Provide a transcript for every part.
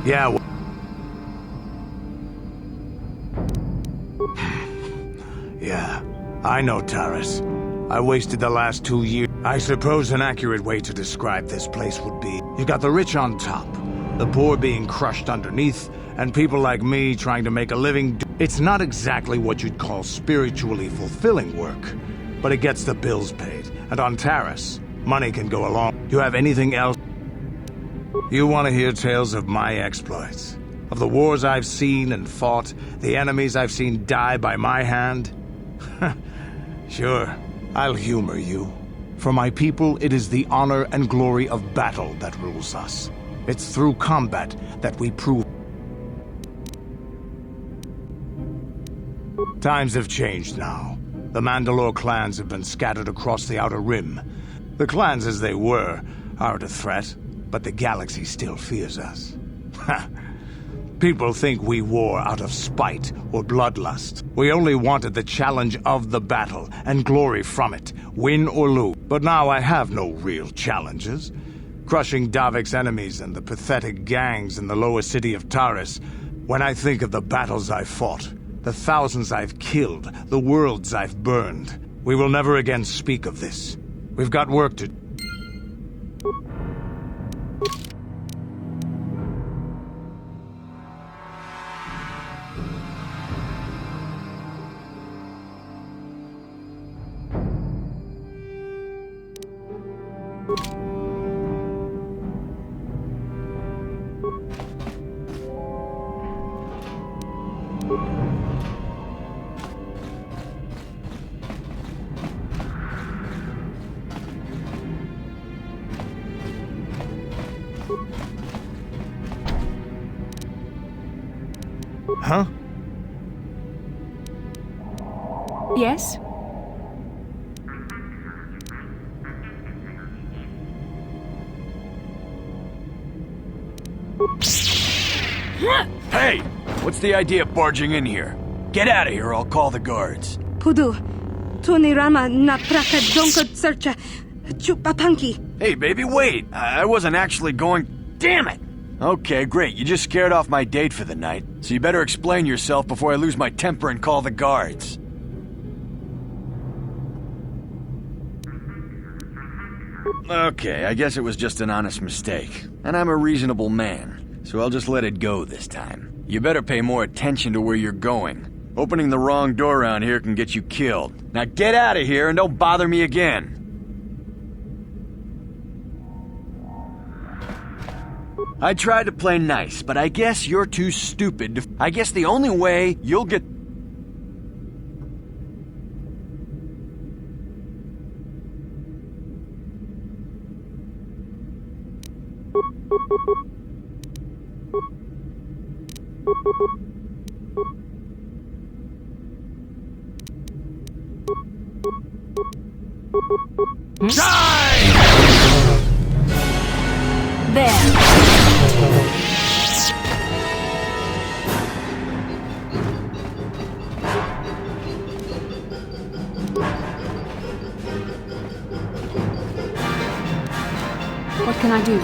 Yeah. Yeah, I know Taris. I wasted the last 2 years. I suppose an accurate way to describe this place would be, you got the rich on top, the poor being crushed underneath, and people like me trying to make a living. It's not exactly what you'd call spiritually fulfilling work, but it gets the bills paid. And on Taris, money can go along. You have anything else? You want to hear tales of my exploits? Of the wars I've seen and fought, the enemies I've seen die by my hand? Sure, I'll humor you. For my people, it is the honor and glory of battle that rules us. It's through combat that we prove. Times have changed now. The Mandalore clans have been scattered across the Outer Rim. The clans as they were aren't a threat, but the galaxy still fears us. People think we war out of spite or bloodlust. We only wanted the challenge of the battle and glory from it, win or lose. But now I have no real challenges. Crushing Davik's enemies and the pathetic gangs in the lower city of Taris. When I think of the battles I've fought, the thousands I've killed, the worlds I've burned, we will never again speak of this. We've got work to do. Huh? Yes? Hey! What's the idea of barging in here? Get out of here or I'll call the guards. Pudu, Tunirama na praka donko searcha chupapanki. Hey, baby, wait! I wasn't actually going... Damn it! Okay, great. You just scared off my date for the night, so you better explain yourself before I lose my temper and call the guards. Okay, I guess it was just an honest mistake. And I'm a reasonable man, so I'll just let it go this time. You better pay more attention to where you're going. Opening the wrong door around here can get you killed. Now get out of here and don't bother me again. I tried to play nice, but I guess you're too stupid to... I guess the only way you'll get... Die! There. What can I do?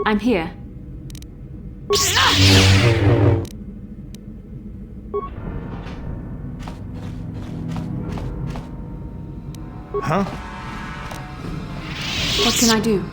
I'm here. Huh? What can I do?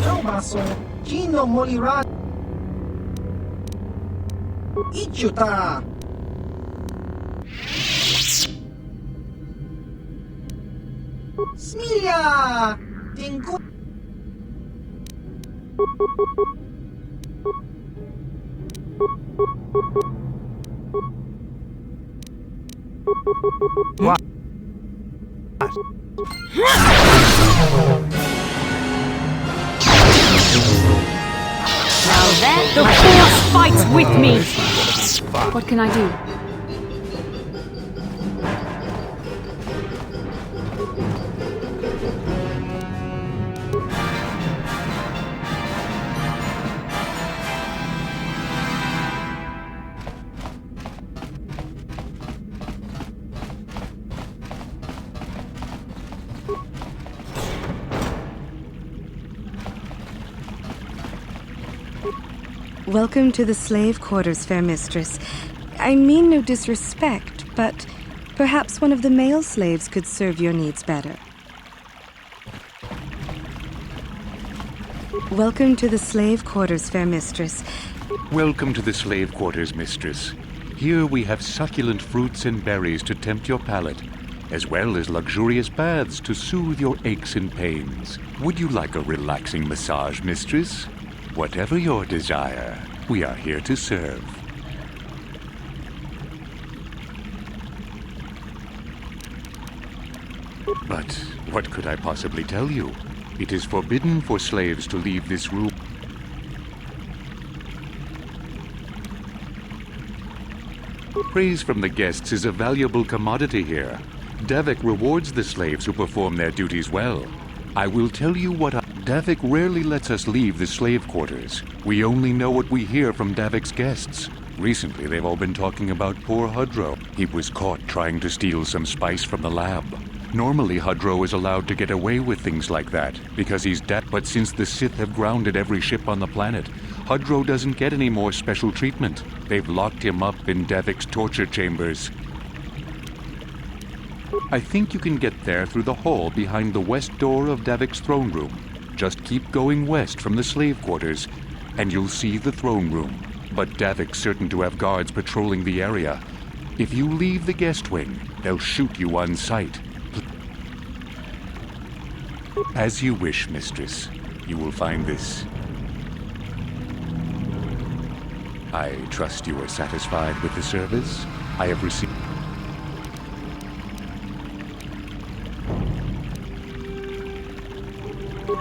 Tommaso, chi non morirà? Idiota! Smiglia! Tengo... What? Now then, the Force fights with me! What can I do? Welcome to the slave quarters, fair mistress. I mean no disrespect, but perhaps one of the male slaves could serve your needs better. Welcome to the slave quarters, fair mistress. Welcome to the slave quarters, mistress. Here we have succulent fruits and berries to tempt your palate, as well as luxurious baths to soothe your aches and pains. Would you like a relaxing massage, mistress? Whatever your desire, we are here to serve. But what could I possibly tell you? It is forbidden for slaves to leave this room. Praise from the guests is a valuable commodity here. Davik rewards the slaves who perform their duties well. I will tell you what Davik rarely lets us leave the slave quarters. We only know what we hear from Davik's guests. Recently, they've all been talking about poor Hudro. He was caught trying to steal some spice from the lab. Normally, Hudro is allowed to get away with things like that, because he's dead. But since the Sith have grounded every ship on the planet, Hudro doesn't get any more special treatment. They've locked him up in Davik's torture chambers. I think you can get there through the hall behind the west door of Davik's throne room. Just keep going west from the slave quarters, and you'll see the throne room. But Davik's certain to have guards patrolling the area. If you leave the guest wing, they'll shoot you on sight. As you wish, mistress. You will find this. I trust you are satisfied with the service I have received.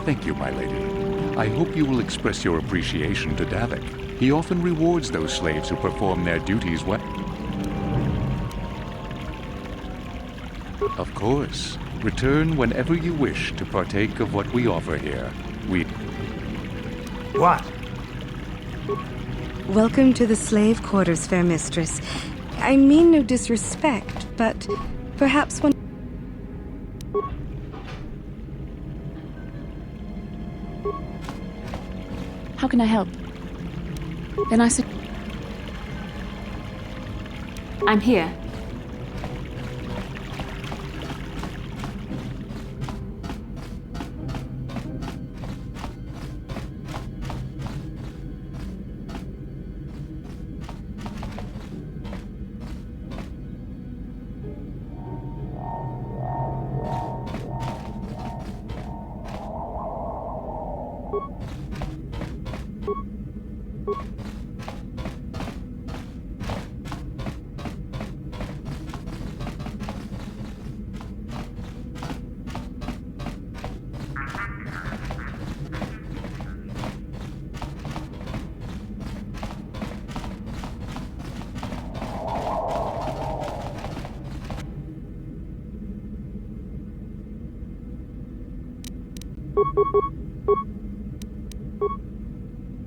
Thank you, my lady. I hope you will express your appreciation to Davik. He often rewards those slaves who perform their duties well. Of course. Return whenever you wish to partake of what we offer here. What? Welcome to the slave quarters, fair mistress. I mean no disrespect, but perhaps one... How can I help? Then I said... I'm here.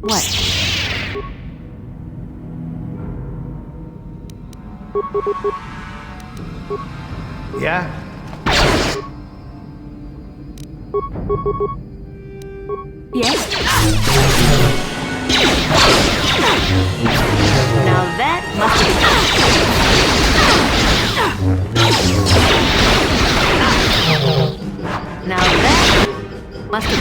What? Yeah? Yes? Now that must be... Now that must be...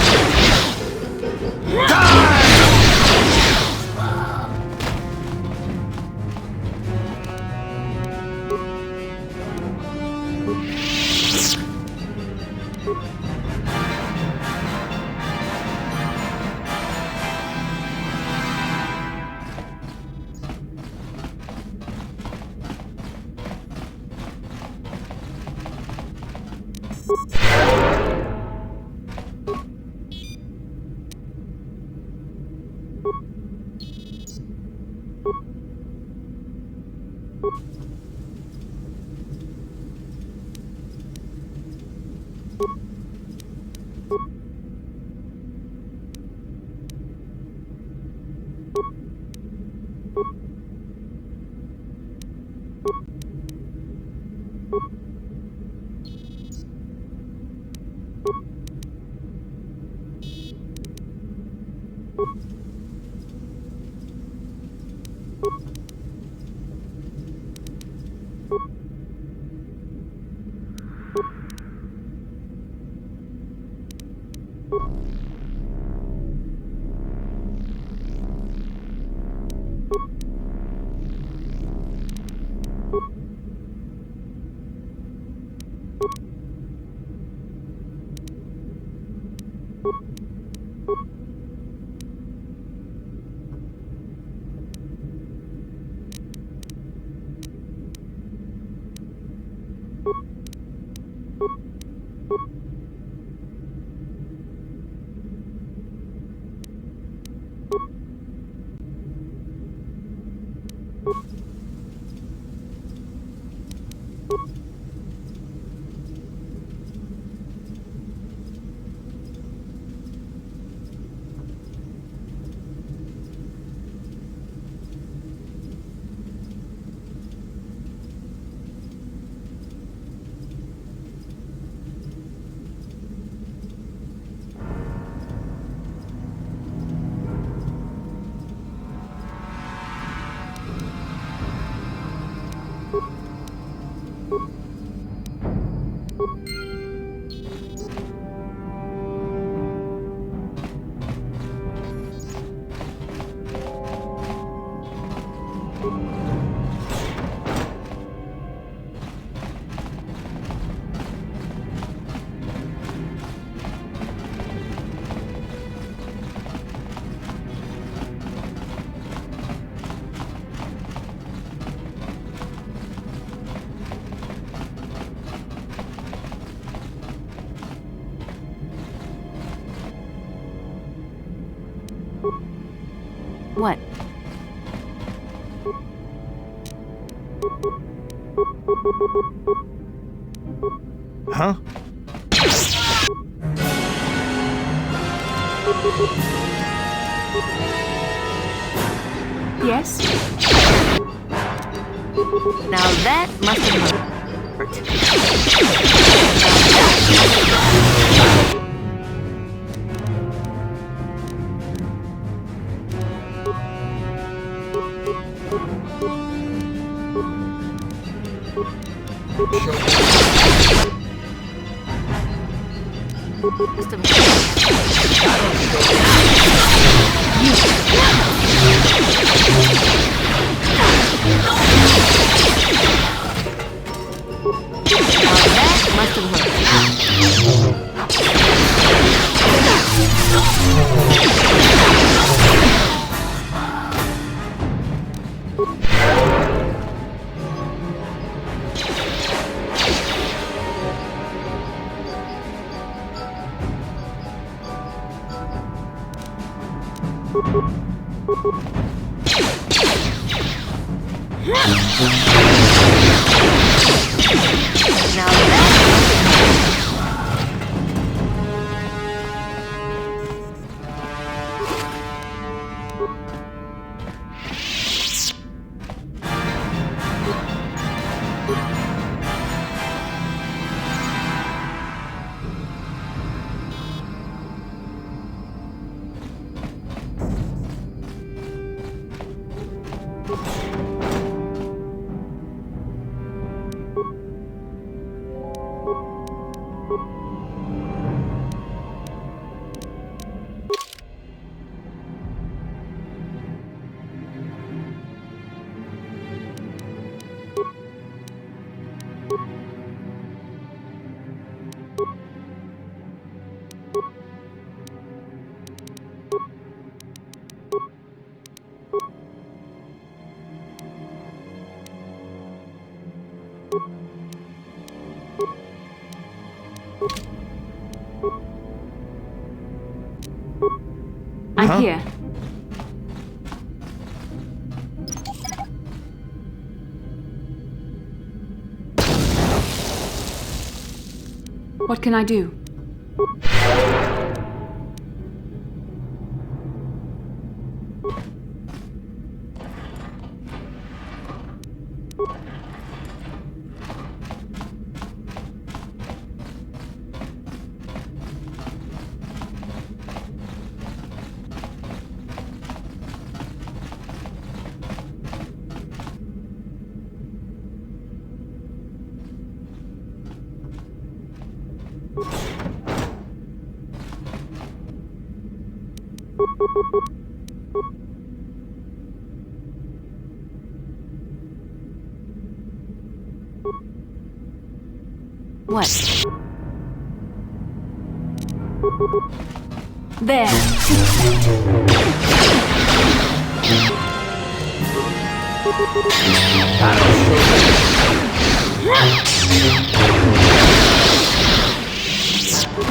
Huh? Yes? Now that must have hurt. Must have I'm here. What can I do? What? There.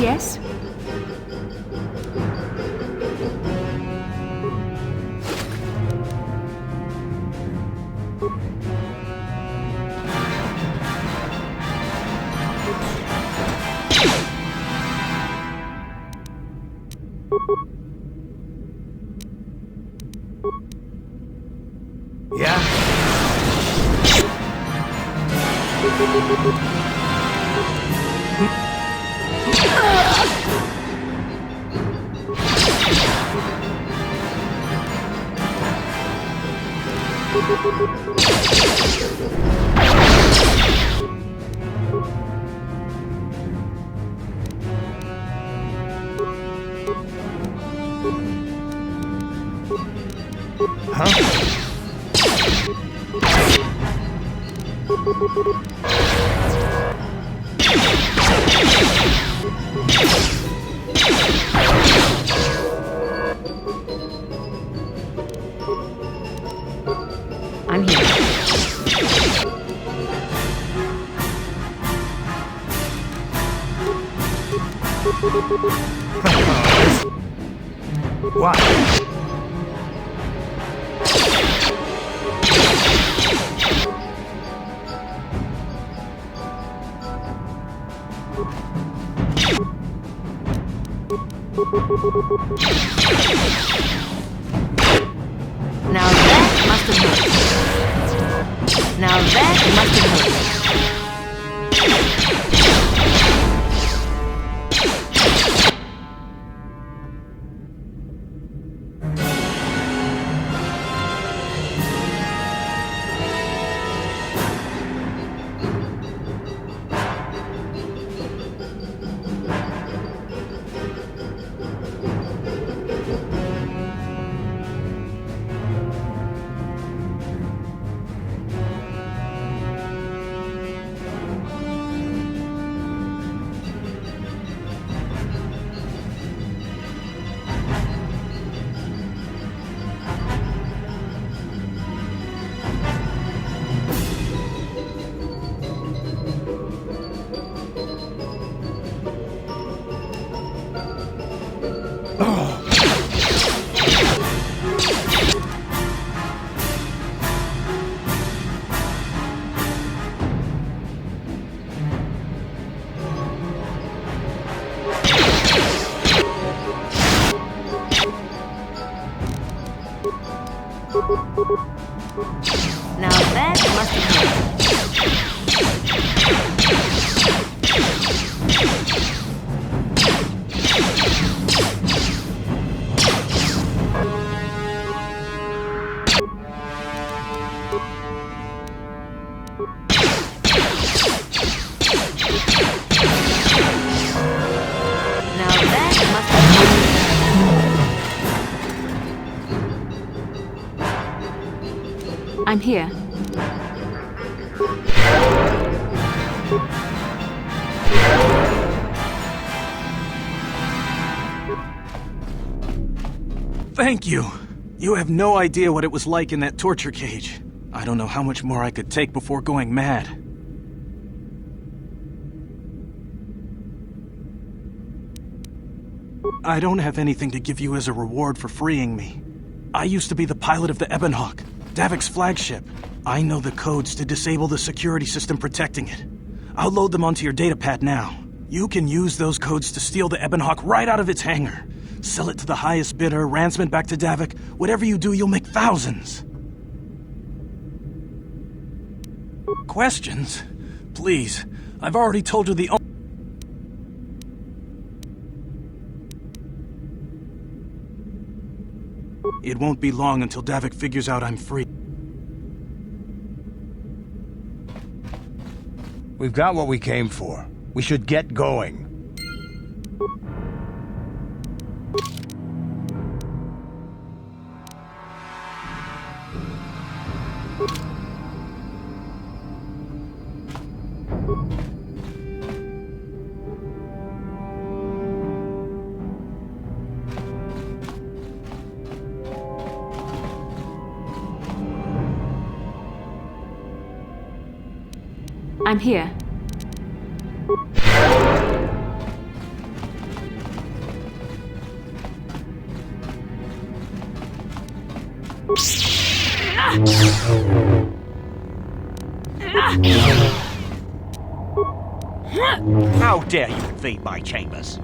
Yes? Yeah? Huh? I'm here. What? Now that must have hurt. Now that must have hurt. Now that must have I'm here. Thank you. You have no idea what it was like in that torture cage. I don't know how much more I could take before going mad. I don't have anything to give you as a reward for freeing me. I used to be the pilot of the Ebonhawk, Davik's flagship. I know the codes to disable the security system protecting it. I'll load them onto your datapad now. You can use those codes to steal the Ebonhawk right out of its hangar. Sell it to the highest bidder, ransom it back to Davik. Whatever you do, you'll make thousands. Questions? Please, I've already told you the only... It won't be long until Davik figures out I'm free. We've got what we came for. We should get going. I'm here. How dare you invade my chambers?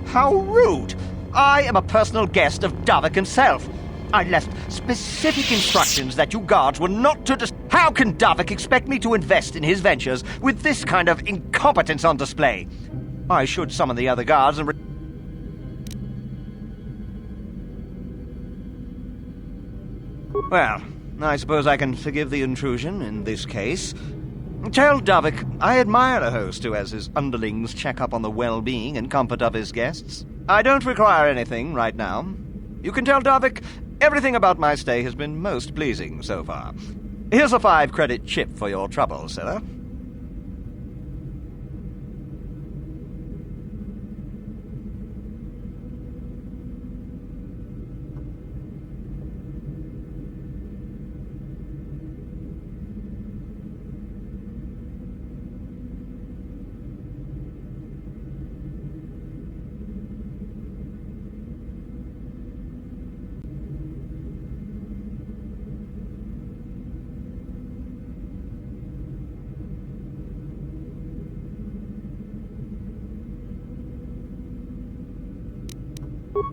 How rude! I am a personal guest of Davik himself. I left specific instructions that you guards were not to How can Davik expect me to invest in his ventures with this kind of incompetence on display? I should summon the other guards and... Well, I suppose I can forgive the intrusion in this case. Tell Davik I admire a host who has his underlings check up on the well-being and comfort of his guests. I don't require anything right now. You can tell Davik everything about my stay has been most pleasing so far. Here's a 5-credit chip for your trouble, sir.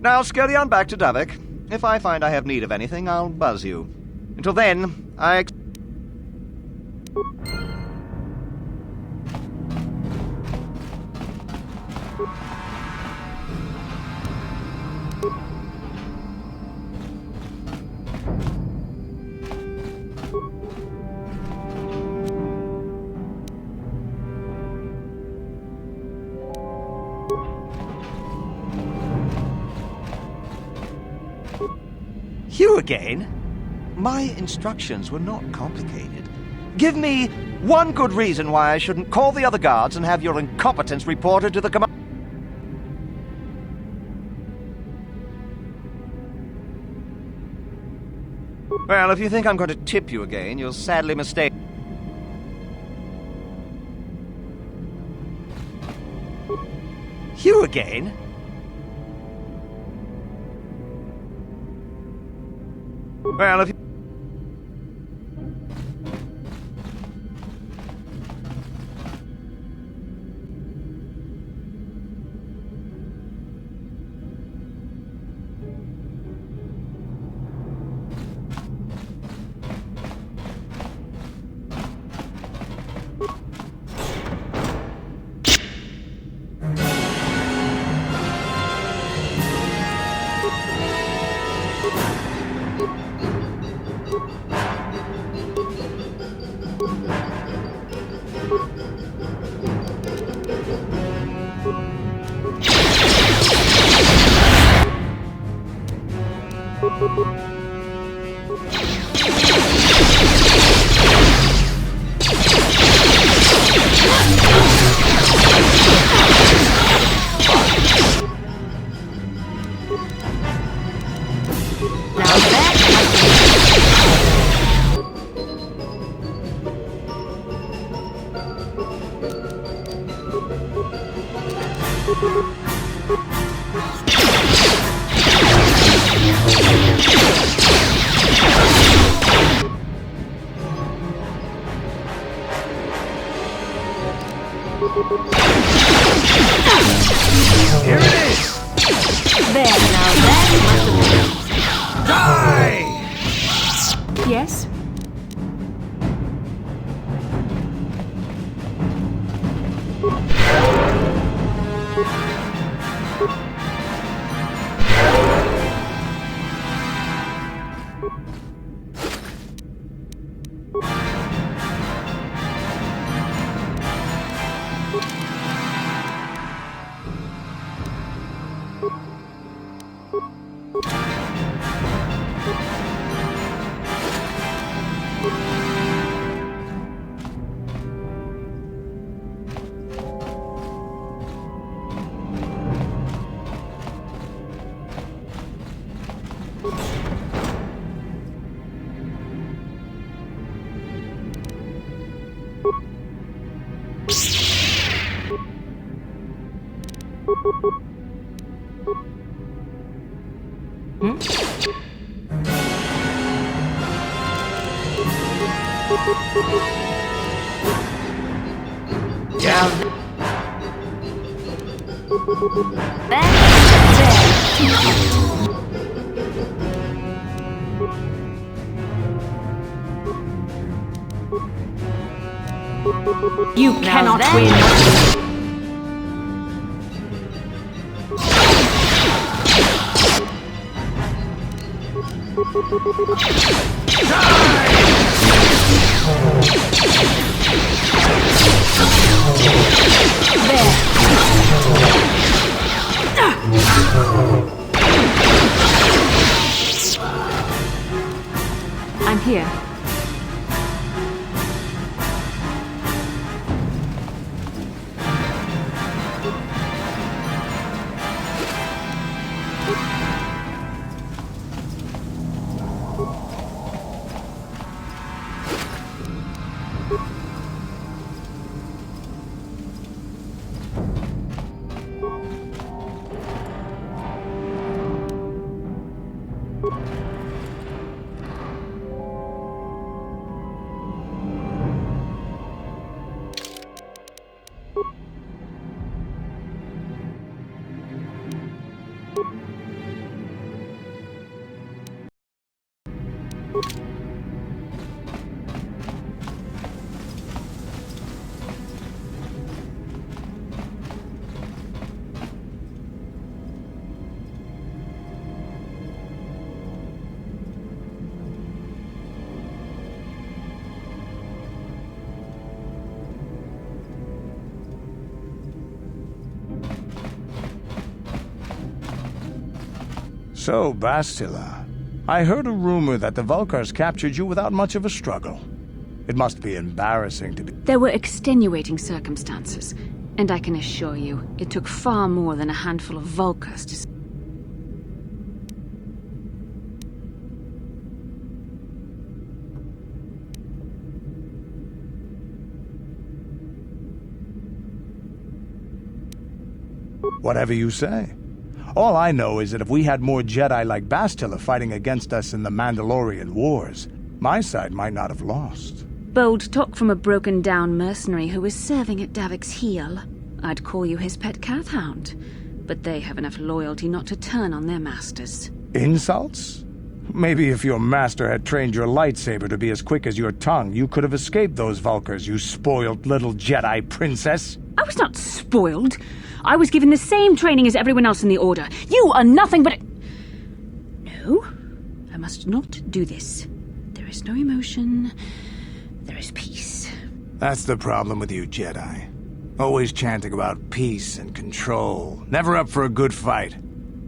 Now scurry on back to Davik. If I find I have need of anything, I'll buzz you. Until then, You again? My instructions were not complicated. Give me one good reason why I shouldn't call the other guards and have your incompetence reported to the command. Well, if you think I'm going to tip you again, you're sadly mistaken. You again? Well, if you... Here it is! There, now that must have been... Die! Yes? You cannot win. I'm here. So, Bastila, I heard a rumor that the Vulkars captured you without much of a struggle. It must be embarrassing to be... There were extenuating circumstances, and I can assure you, it took far more than a handful of Vulkars to... Whatever you say. All I know is that if we had more Jedi like Bastila fighting against us in the Mandalorian Wars, my side might not have lost. Bold talk from a broken-down mercenary who is serving at Davik's heel. I'd call you his pet cat-hound, but they have enough loyalty not to turn on their masters. Insults? Maybe if your master had trained your lightsaber to be as quick as your tongue, you could have escaped those Vulkars, you spoiled little Jedi princess. I was not spoiled. I was given the same training as everyone else in the Order. You are nothing but... No, I must not do this. There is no emotion. There is peace. That's the problem with you Jedi. Always chanting about peace and control. Never up for a good fight.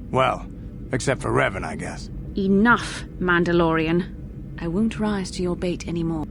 Well, except for Revan, I guess. Enough, Mandalorian. I won't rise to your bait anymore.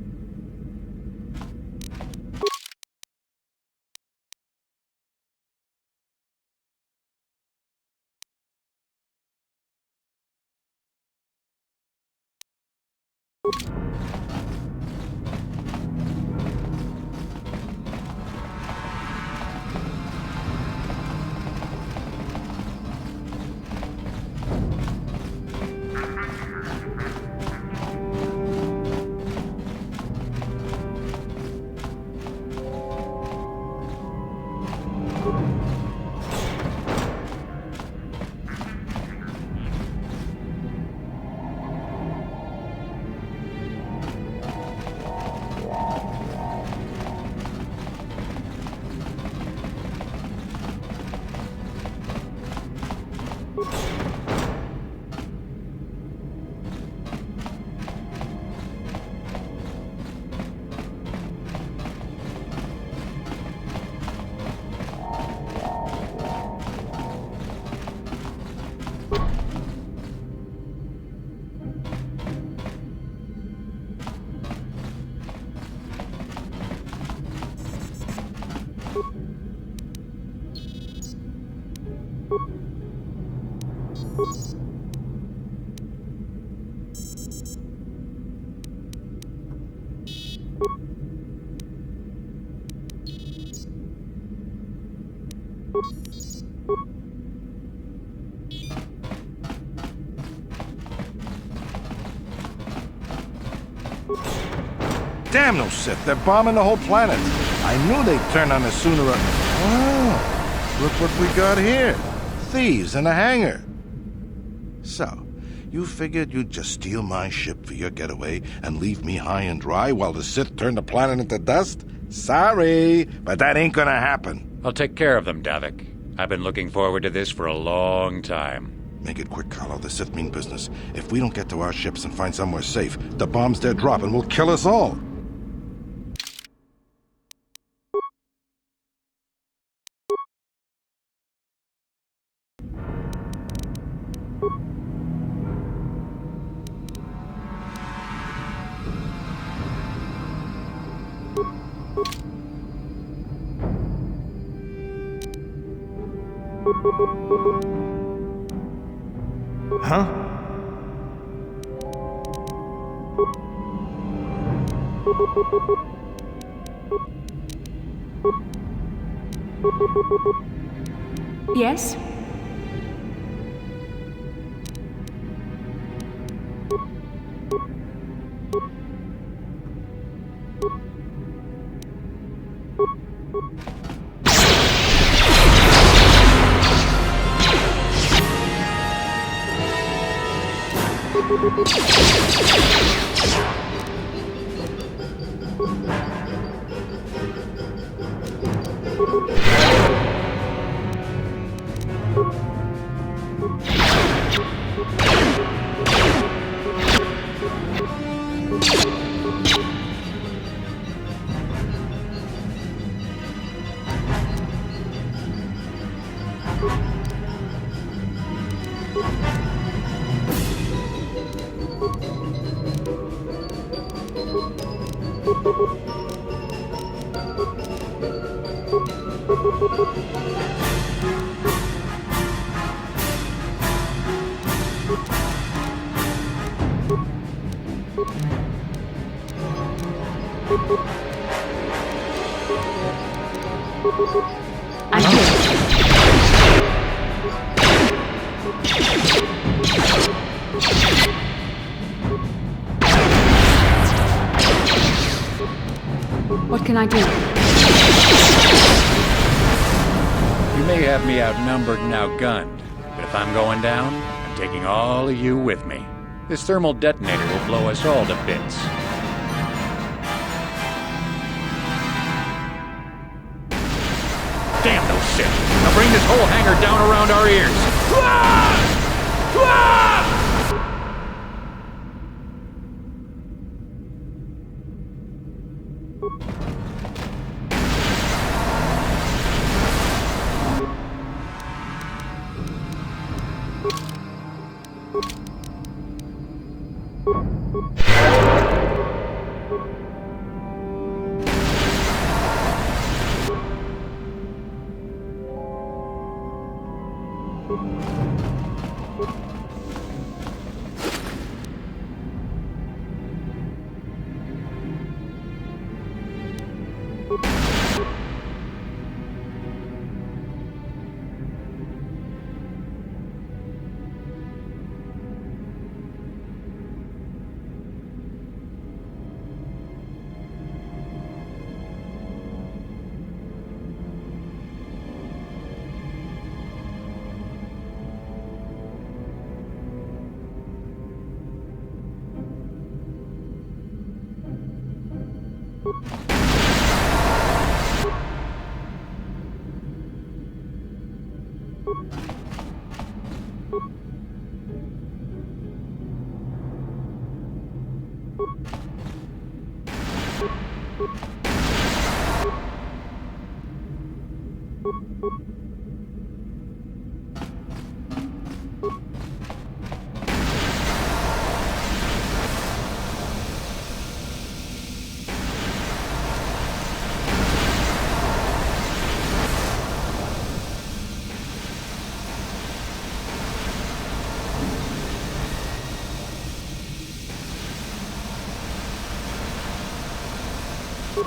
Damn those Sith, they're bombing the whole planet. I knew they'd turn on us sooner or... Oh, look what we got here. Thieves in a hangar. So, you figured you'd just steal my ship for your getaway and leave me high and dry while the Sith turn the planet into dust? Sorry, but that ain't gonna happen. I'll take care of them, Davik. I've been looking forward to this for a long time. Make it quick, Carlo. The Sith mean business. If we don't get to our ships and find somewhere safe, the bombs they're dropping will kill us all. Huh? Yes? I'm here. What can I do? You may have me outnumbered and outgunned, but if I'm going down, I'm taking all of you with me. This thermal detonator will blow us all to bits. Damn those Sith! I'll bring this whole hangar down around our ears!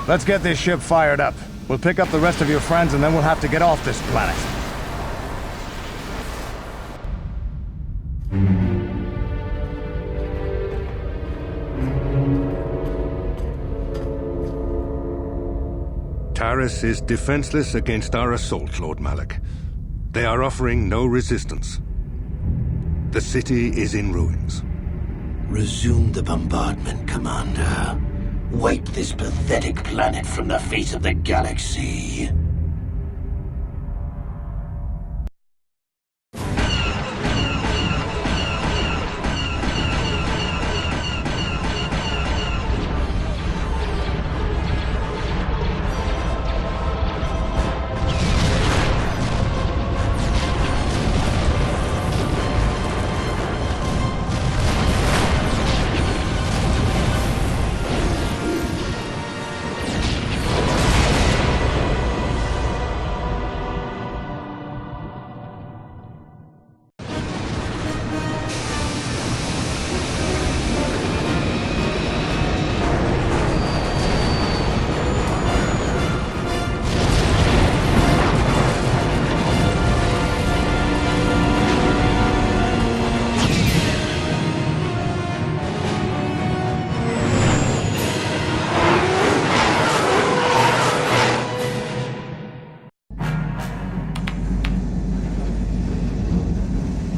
Let's get this ship fired up. We'll pick up the rest of your friends and then we'll have to get off this planet. Taris is defenseless against our assault, Lord Malak. They are offering no resistance. The city is in ruins. Resume the bombardment, Commander. Wipe this pathetic planet from the face of the galaxy.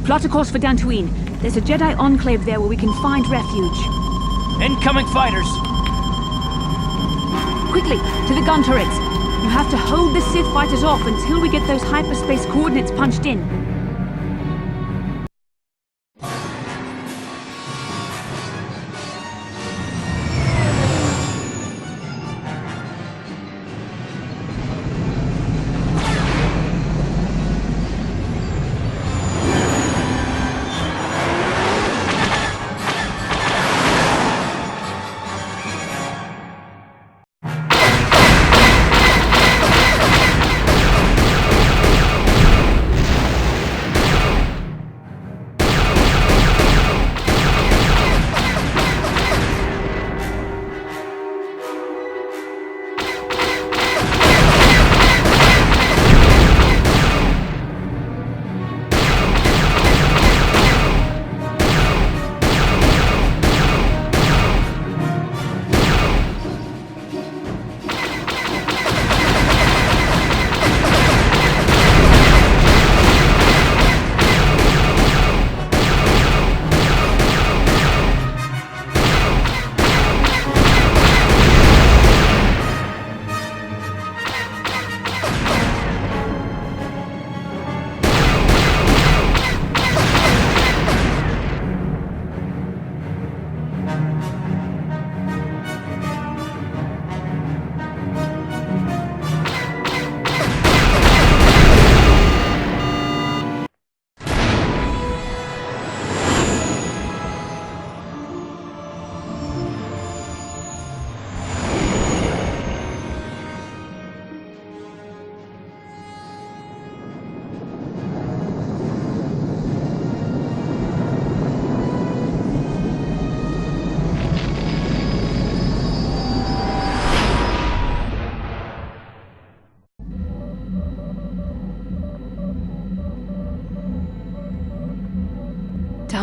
Plot a course for Dantooine. There's a Jedi enclave there where we can find refuge. Incoming fighters! Quickly, to the gun turrets. You have to hold the Sith fighters off until we get those hyperspace coordinates punched in.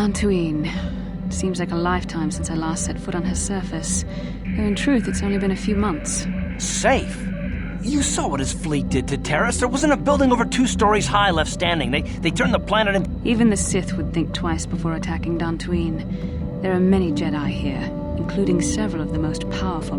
Dantooine. Seems like a lifetime since I last set foot on her surface. Though in truth, it's only been a few months. Safe? You saw what his fleet did to Terrace. There wasn't a building over 2 stories high left standing. They turned the planet in... Even the Sith would think twice before attacking Dantooine. There are many Jedi here, including several of the most powerful.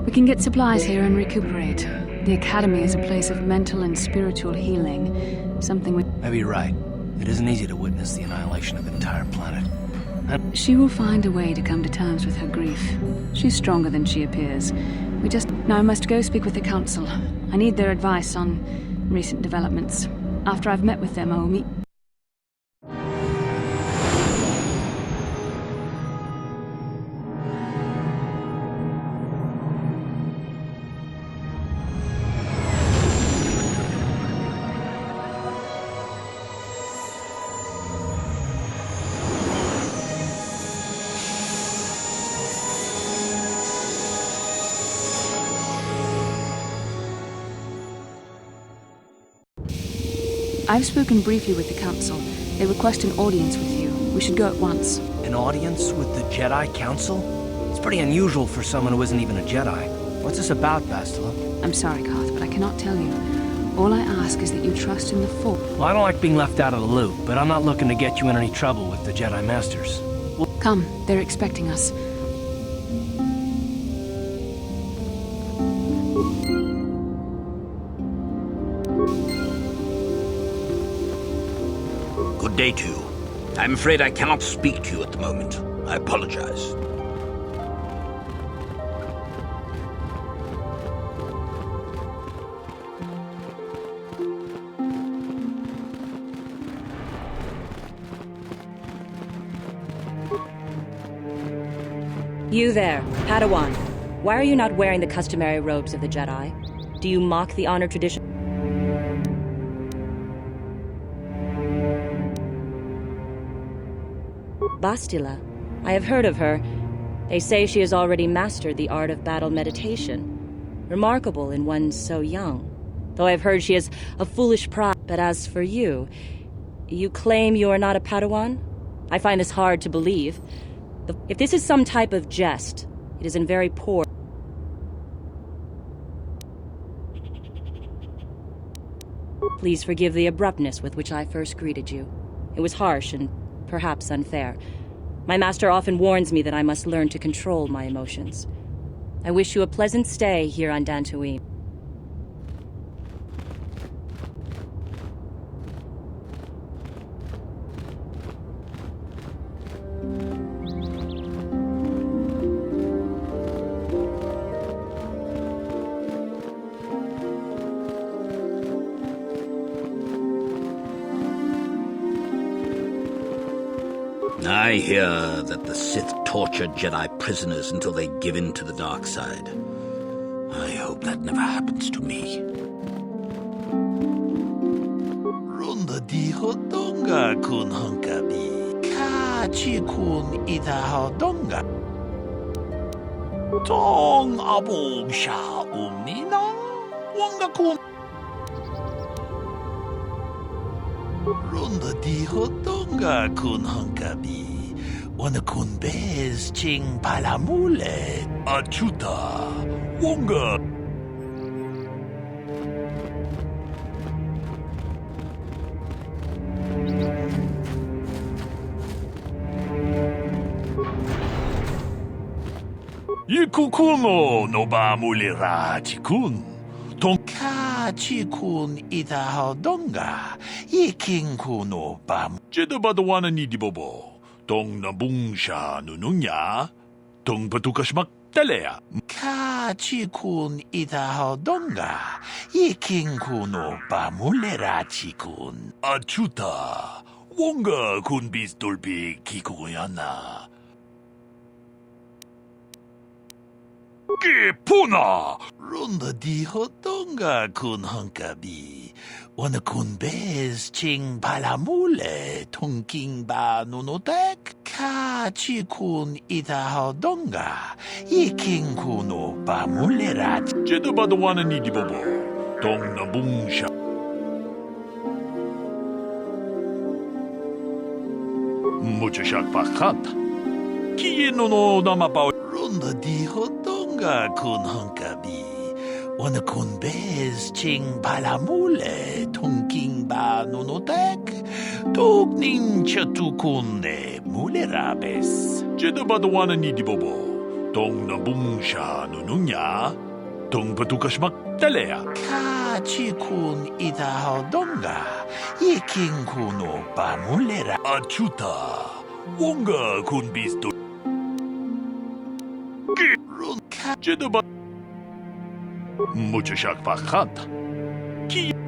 We can get supplies here and recuperate. The Academy is a place of mental and spiritual healing. Something we... Maybe you're right. It isn't easy to witness the annihilation of an entire planet. She will find a way to come to terms with her grief. She's stronger than she appears. Now I must go speak with the Council. I need their advice on recent developments. After I've met with them, I will meet... I've spoken briefly with the Council. They request an audience with you. We should go at once. An audience with the Jedi Council? It's pretty unusual for someone who isn't even a Jedi. What's this about, Bastila? I'm sorry, Carth, but I cannot tell you. All I ask is that you trust in the Force. Well, I don't like being left out of the loop, but I'm not looking to get you in any trouble with the Jedi Masters. Come, they're expecting us. Good day to you. I'm afraid I cannot speak to you at the moment. I apologize. You there, Padawan. Why are you not wearing the customary robes of the Jedi? Do you mock the honor tradition? Bastila. I have heard of her. They say she has already mastered the art of battle meditation. Remarkable in one so young. Though I've heard she has a foolish pride. But as for you, you claim you are not a Padawan? I find this hard to believe. If this is some type of jest, it is in very poor... Please forgive the abruptness with which I first greeted you. It was harsh and perhaps unfair. My master often warns me that I must learn to control my emotions. I wish you a pleasant stay here on Dantooine. I hear that the Sith torture Jedi prisoners until they give in to the dark side. I hope that never happens to me. Runda di hodonga kun hunkabi. Kachi kun ida hodonga. Tong abong sha umnina. Wanga kun. Runda di hodonga kun hunkabi. Wana kun bez ching palamule. Achuta. Wonga. Yikukuno no ba mulira chikun. Tonka chikun ida hodonga. Yiking kuno ba. Jeda badawana ni dibobo. Tong nabung siya nununya. Tong patukasmak talea. Ka chikun ida hodonga. Yiking kuno ba mulira chikun. Achuta. Wonga kun bistulpi kikuyana. Puna! Runda di hodonga kun hunkabi. Wana kun bez ching palamule tongking ba nunotek. Ka chi kun ida hodonga. Yiking kuno ba mulera. Jeda ba the wana ni di bobo. Tong nabung siya. Mucho shakpakanta. Kieno no namapa. Runda dijo donga kun hunkabi. Wana kun bez ching palamule tungking ba nunotek. Tugning chatukunde mulerabes. Jedabadawana ni dibobo. Tong nabungsha nununya. Tong patukashmak talea. Kachikun ita donga. Yeking kuno pa mulera. Achuta. Wonga kun bisto. Jedaba. Mucho shakpakanta.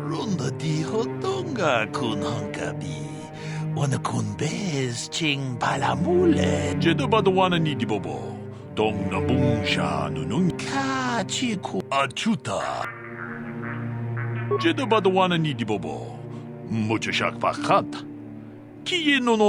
Runda dijo donga kun hunkabi. Wana kun bez ching palamule. Jedabadawana ni dibobo. Tong nabungsha nunung. Kachiku. Achuta. Jedabadawana ni dibobo. Mucho shakpakanta. Kieno no.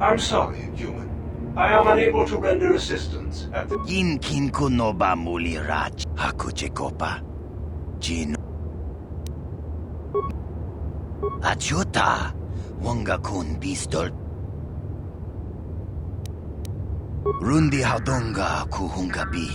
I'm sorry, human. I am unable to render assistance at the... Yinkin kunoba mulirach. Hakuchekopa. Jin. Achuta. Wanga kun pistol. Rundi haudonga kuhungabi.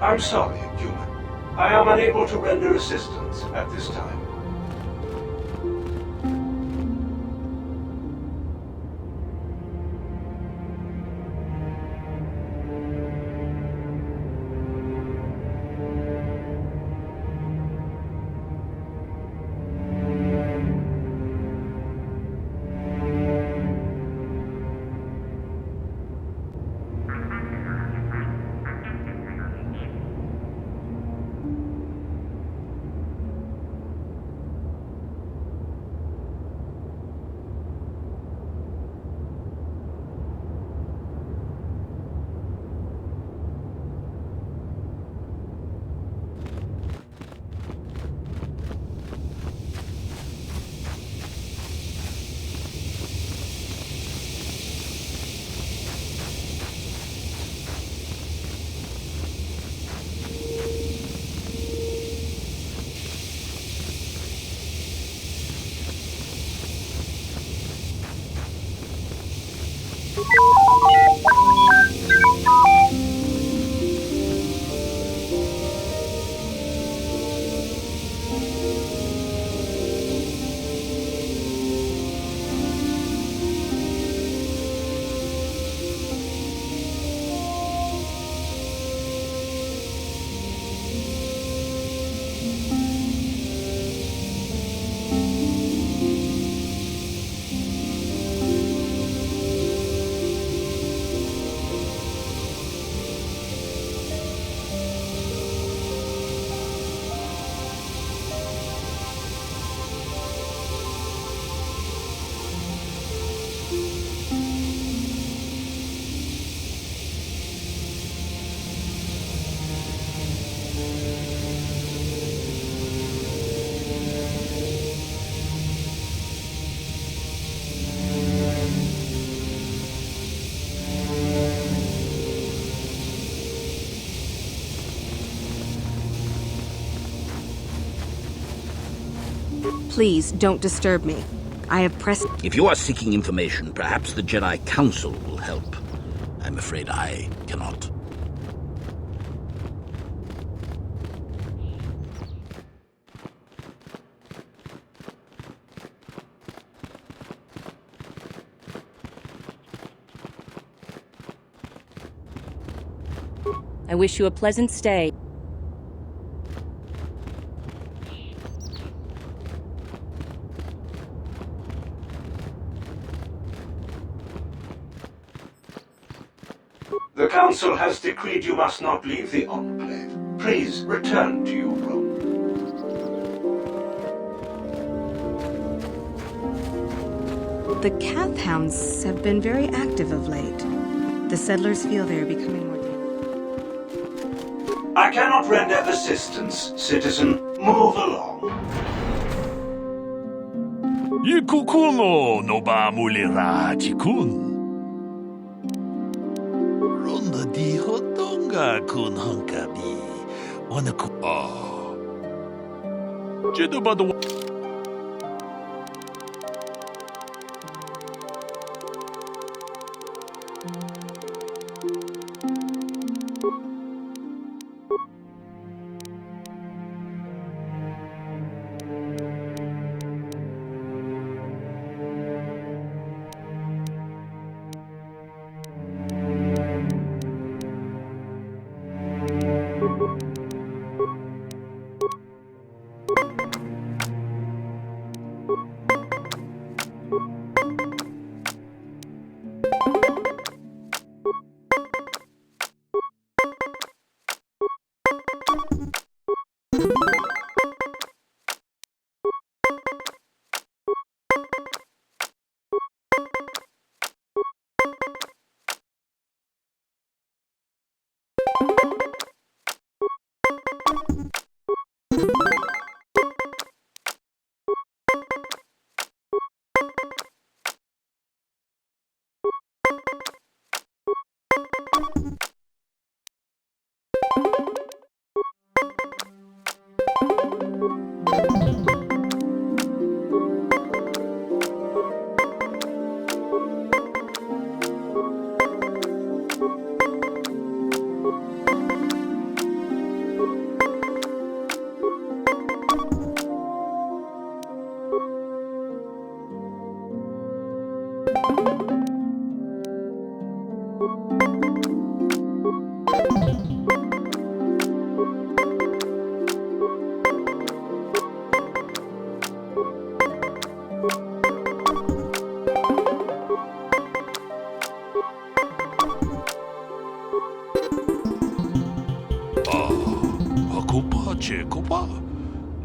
I'm sorry, human. I am unable to render assistance at this time. Please, don't disturb me. I have pressed... If you are seeking information, perhaps the Jedi Council will help. I'm afraid I cannot. I wish you a pleasant stay. The Council has decreed you must not leave the Enclave. Please return to your room. The Cath Hounds have been very active of late. The settlers feel they are becoming more dangerous. I cannot render assistance, citizen. Move along. Ikukuno no ba mulira tikun. Ronda di hotonga kun hunkabi. Onaku. Jedu badu. Kopa?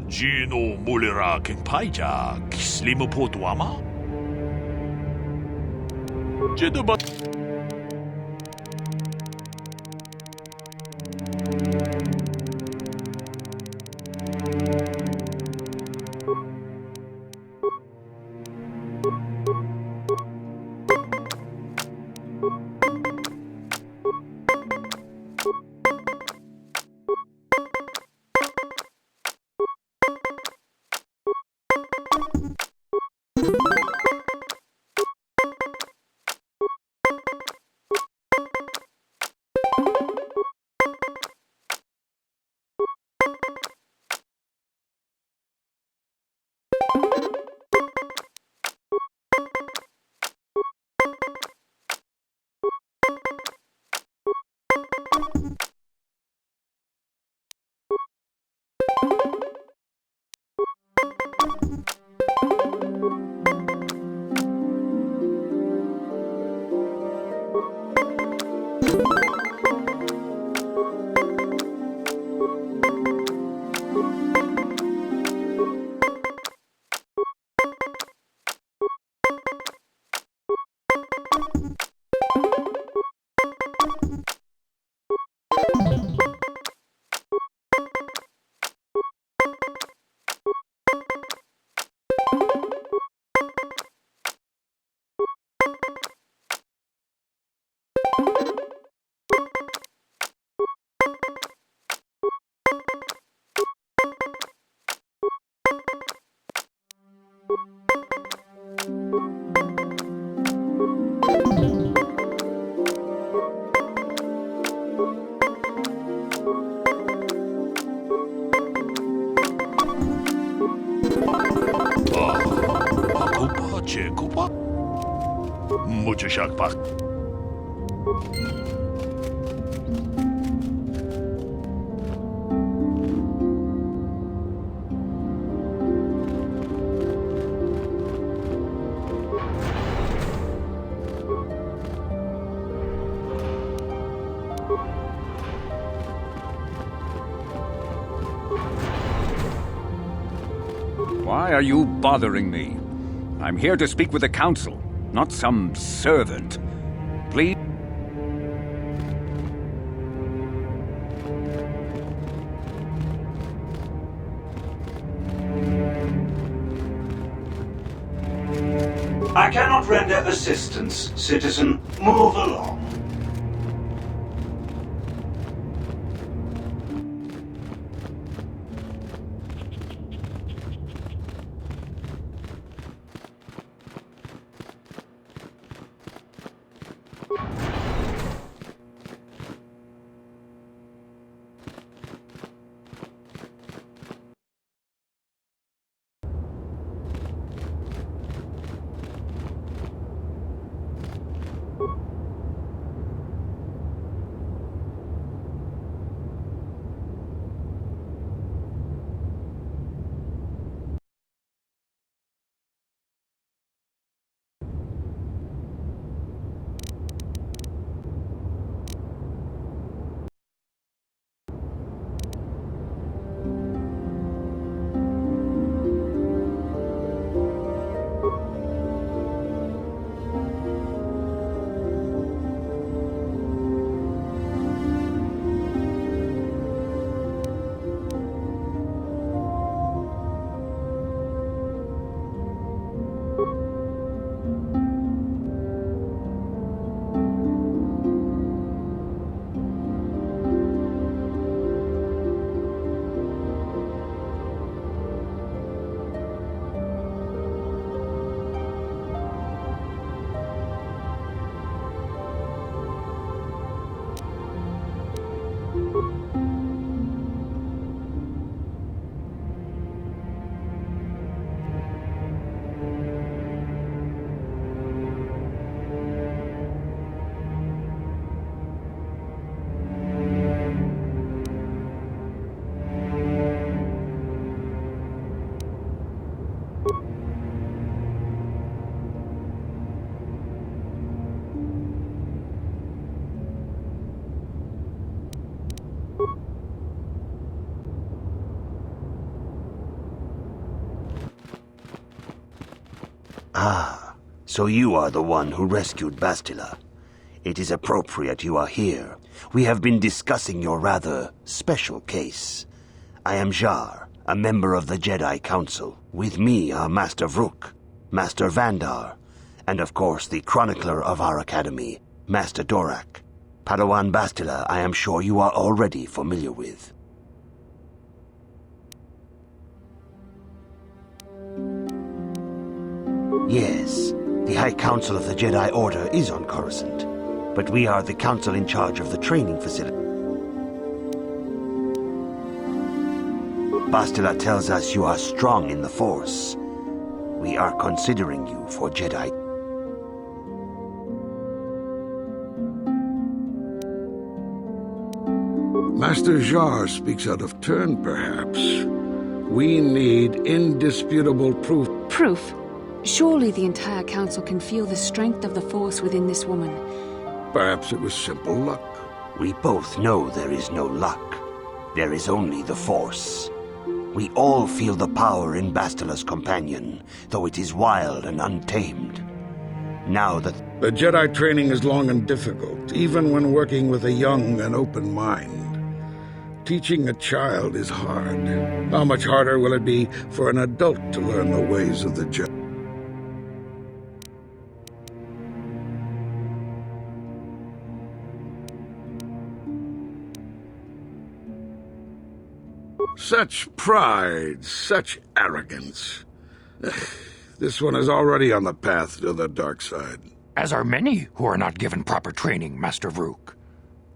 Gino mulira king paija, kislimu potuama? Jedubat. Muchashakpak. Why are you bothering me? I'm here to speak with the council, not some servant. Please. I cannot render assistance, citizen. Move along. Ah, so you are the one who rescued Bastila. It is appropriate you are here. We have been discussing your rather special case. I am Jar, a member of the Jedi Council. With me are Master Vrook, Master Vandar, and of course the chronicler of our academy, Master Dorak. Padawan Bastila, I am sure you are already familiar with. Yes, the High Council of the Jedi Order is on Coruscant, but we are the council in charge of the training facility. Bastila tells us you are strong in the Force. We are considering you for Jedi. Master Jar speaks out of turn, perhaps. We need indisputable proof. Proof? Surely the entire council can feel the strength of the Force within this woman. Perhaps it was simple luck. We both know there is no luck. There is only the Force. We all feel the power in Bastila's companion, though it is wild and untamed. Now that... The Jedi training is long and difficult, even when working with a young and open mind. Teaching a child is hard. How much harder will it be for an adult to learn the ways of the Jedi? Such pride, such arrogance. This one is already on the path to the dark side. As are many who are not given proper training, Master Vrook.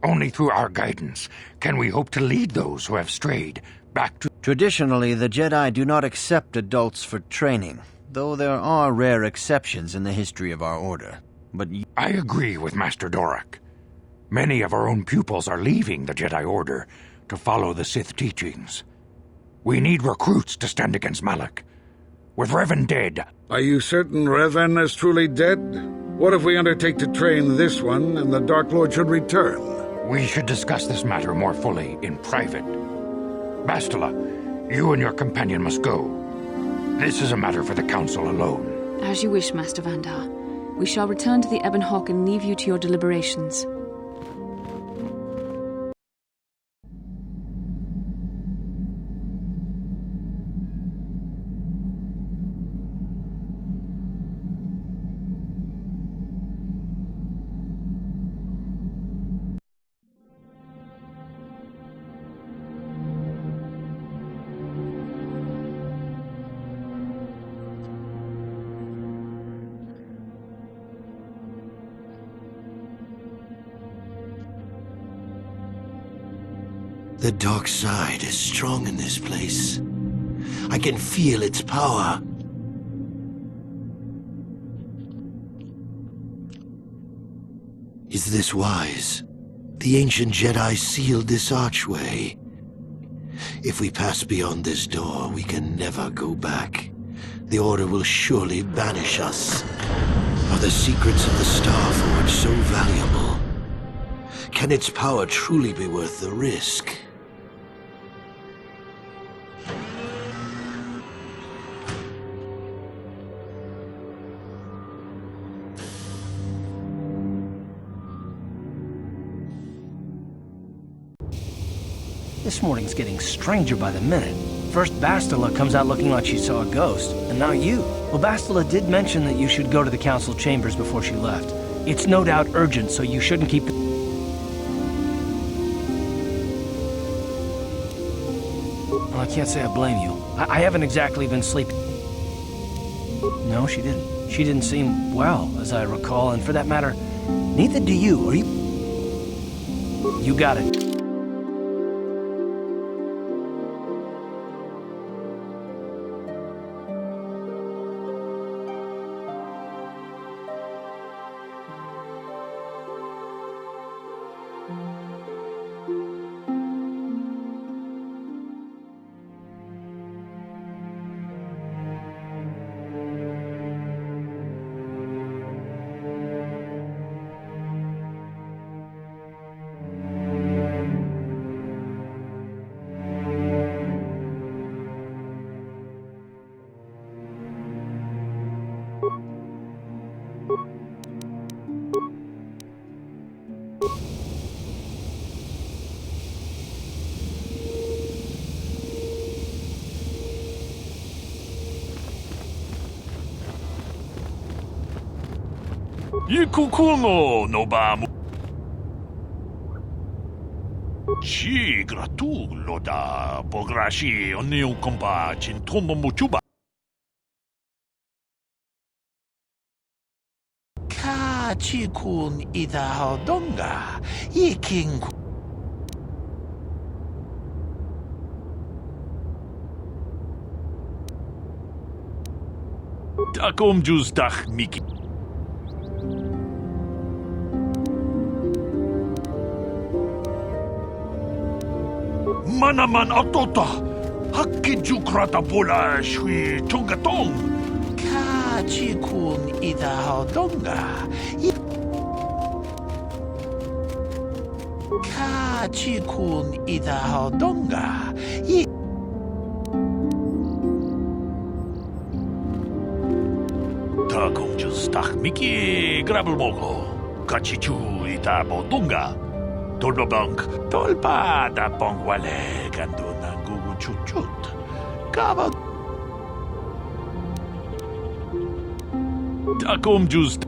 Only through our guidance can we hope to lead those who have strayed back to... Traditionally, the Jedi do not accept adults for training, though there are rare exceptions in the history of our order. but I agree with Master Dorak. Many of our own pupils are leaving the Jedi Order to follow the Sith teachings. We need recruits to stand against Malak. With Revan dead... Are you certain Revan is truly dead? What if we undertake to train this one and the Dark Lord should return? We should discuss this matter more fully in private. Bastila, you and your companion must go. This is a matter for the Council alone. As you wish, Master Vandar. We shall return to the Ebon Hawk and leave you to your deliberations. The dark side is strong in this place. I can feel its power. Is this wise? The ancient Jedi sealed this archway. If we pass beyond this door, we can never go back. The Order will surely banish us. Are the secrets of the Star Forge so valuable? Can its power truly be worth the risk? This morning's getting stranger by the minute. First Bastila comes out looking like she saw a ghost, and now you. Well, Bastila did mention that you should go to the council chambers before she left. It's no doubt urgent, so you shouldn't keep... Well, I can't say I blame you. I haven't exactly been sleeping. No, she didn't. She didn't seem well, as I recall, and for that matter, neither do you. Are you... You got it. Ikukuno no bamu. Ci gratulo da bograshi oneu komba cintomo muchuba. Ka chikun ida hodonga iking. Takom jus dach miki. Manaman otota, hakiju krata bola shui chongatong. Kachi kun ida hodonga. Kachi kun ida hodonga. Takom jus tak miki grabel mogo. Kachi chu ida bodonga. Tolbabank, tolpa da pongwale gando na gugu chuchut. Kaba. Takom just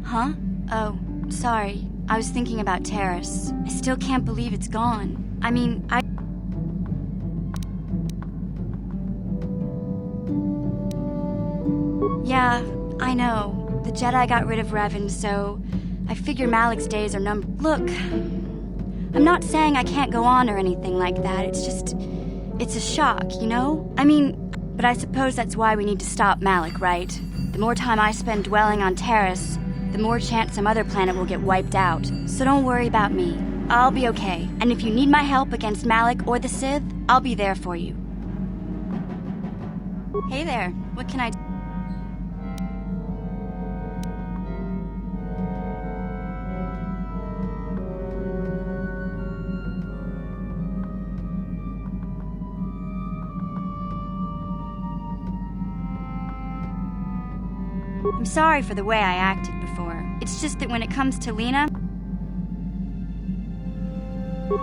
Huh? Oh, sorry. I was thinking about Terrace. I still can't believe it's gone. I mean, Yeah, I know. The Jedi got rid of Revan, so I figure Malik's days are numbered. Look, I'm not saying I can't go on or anything like that. It's a shock, you know? I mean, but I suppose that's why we need to stop Malik, right? The more time I spend dwelling on Terrace, the more chance some other planet will get wiped out. So don't worry about me. I'll be okay. And if you need my help against Malik or the Sith, I'll be there for you. Hey there. What can I do? I'm sorry for the way I acted before. It's just that when it comes to Lena,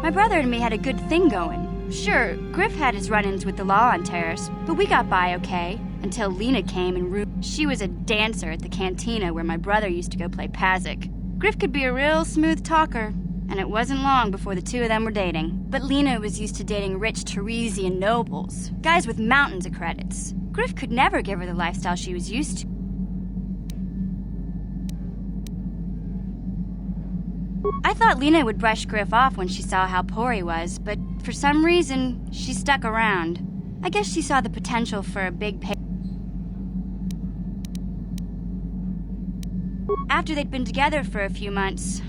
my brother and me had a good thing going. Sure, Griff had his run-ins with the law on Terrace, but we got by okay, until Lena came and She was a dancer at the cantina where my brother used to go play Pazik. Griff could be a real smooth talker, and it wasn't long before the two of them were dating. But Lena was used to dating rich Teresian nobles, guys with mountains of credits. Griff could never give her the lifestyle she was used to. I thought Lena would brush Griff off when she saw how poor he was, but for some reason, she stuck around. I guess she saw the potential for a big pay. After they'd been together for a few months,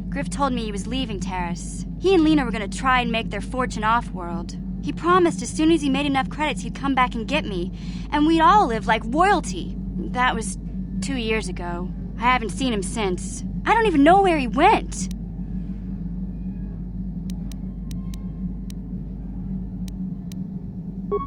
Griff told me he was leaving Terrace. He and Lena were gonna try and make their fortune off-world. He promised as soon as he made enough credits he'd come back and get me, and we'd all live like royalty. That was 2 years ago. I haven't seen him since. I don't even know where he went.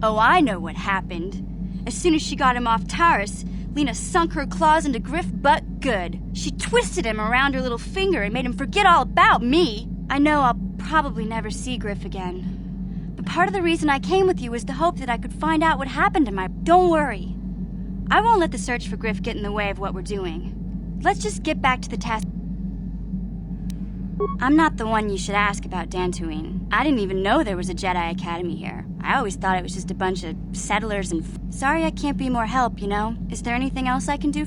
Oh, I know what happened. As soon as she got him off Taurus, Lena sunk her claws into Griff but good. She twisted him around her little finger and made him forget all about me. I know I'll probably never see Griff again. But part of the reason I came with you was the hope that I could find out what happened to my... Don't worry. I won't let the search for Griff get in the way of what we're doing. Let's just get back to the task. I'm not the one you should ask about Dantooine. I didn't even know there was a Jedi Academy here. I always thought it was just a bunch of settlers and... Sorry I can't be more help, you know? Is there anything else I can do?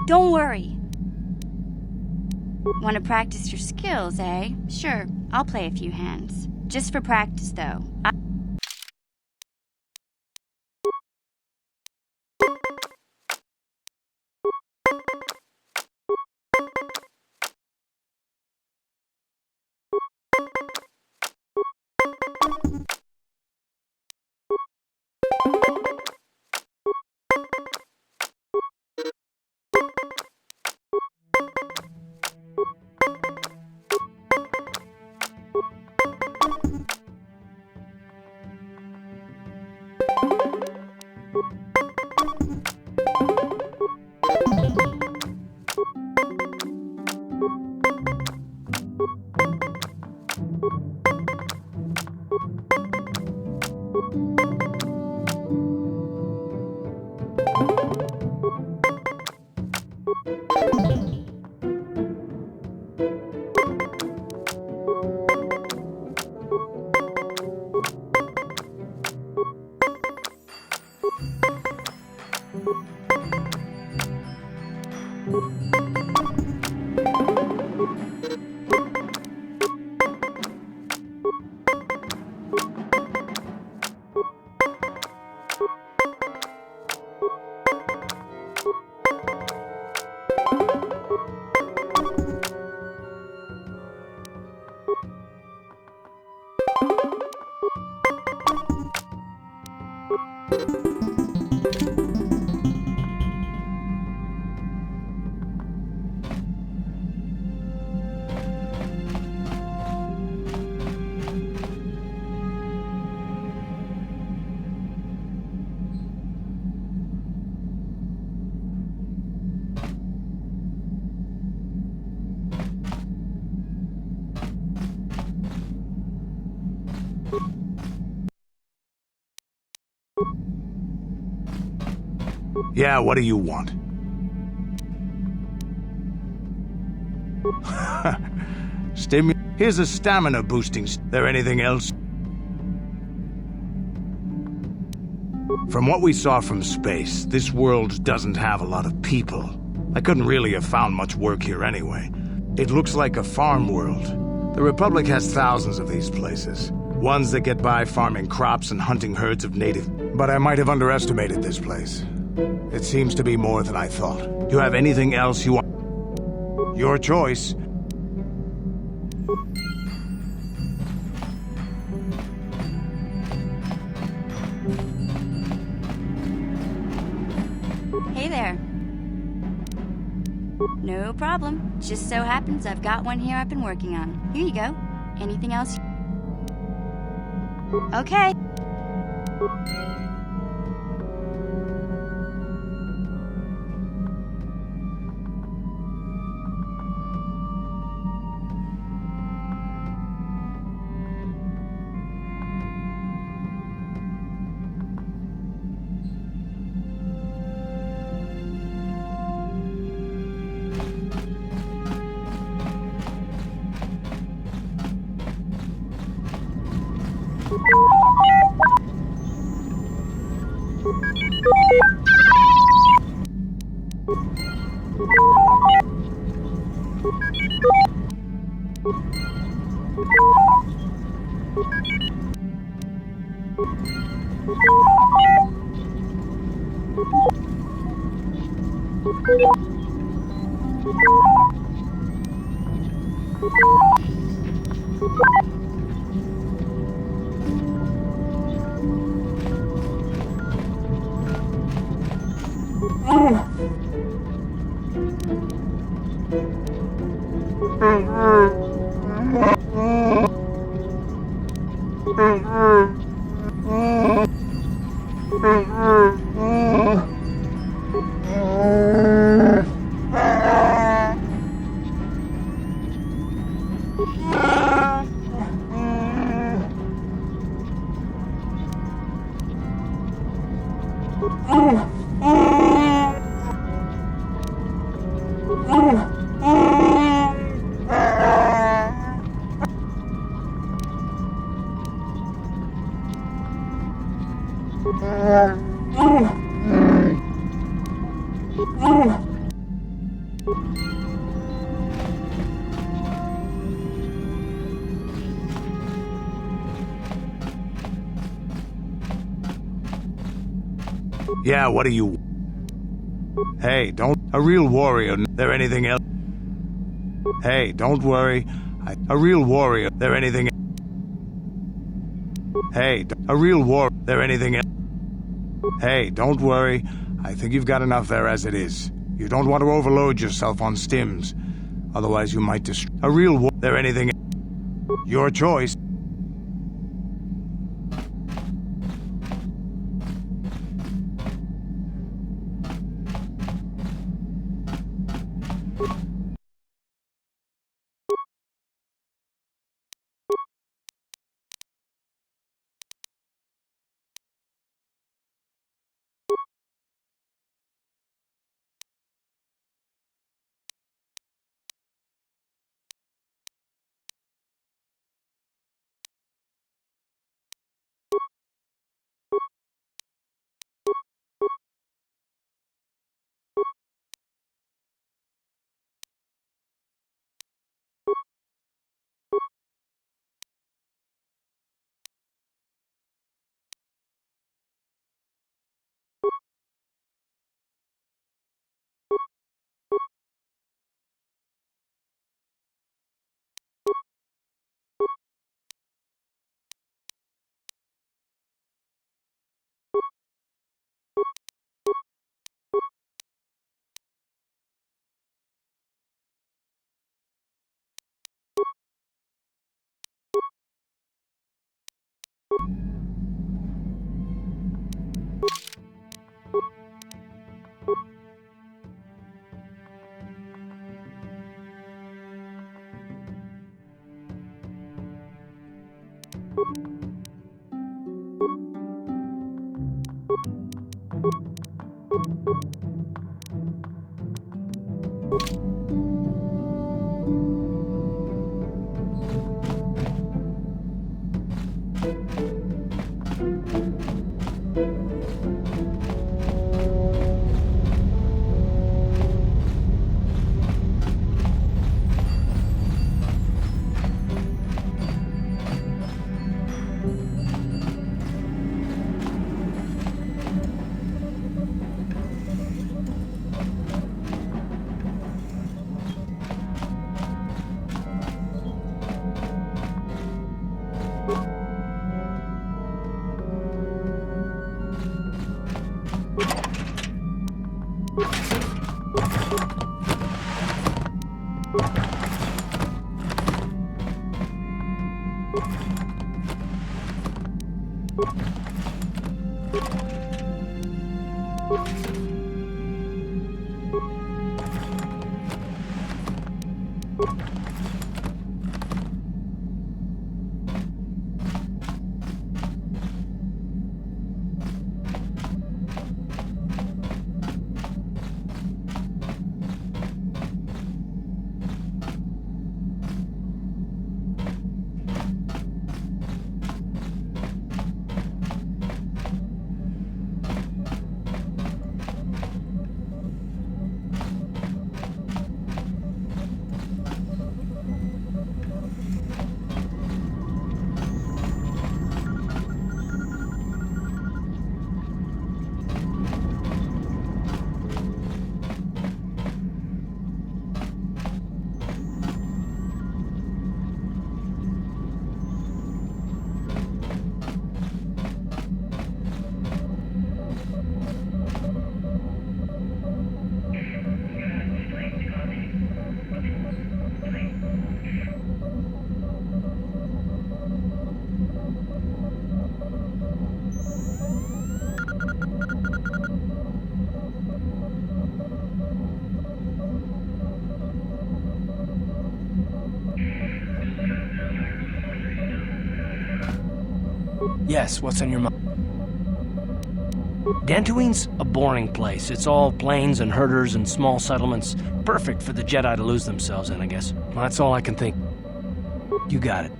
Don't worry. Want to practice your skills, eh? Sure, I'll play a few hands. Just for practice, though. Yeah, what do you want? Here's a stamina boosting. There anything else? From what we saw from space, this world doesn't have a lot of people. I couldn't really have found much work here anyway. It looks like a farm world. The Republic has thousands of these places. Ones that get by farming crops and hunting herds of native. But I might have underestimated this place. It seems to be more than I thought. Do you have anything else you want? Your choice. Hey there. No problem. Just so happens I've got one here I've been working on. Here you go. Anything else? Okay. Yeah, what do you... Hey, don't... A real warrior... There anything else? Hey, don't worry. A real warrior... There anything... Hey, a real war... There anything else? Hey, don't worry. I think you've got enough there as it is. You don't want to overload yourself on stims. Otherwise you might A real war... There anything... Your choice. Yes, what's on your mind? Dantooine's a boring place. It's all plains and herders and small settlements. Perfect for the Jedi to lose themselves in, I guess. Well, that's all I can think. You got it.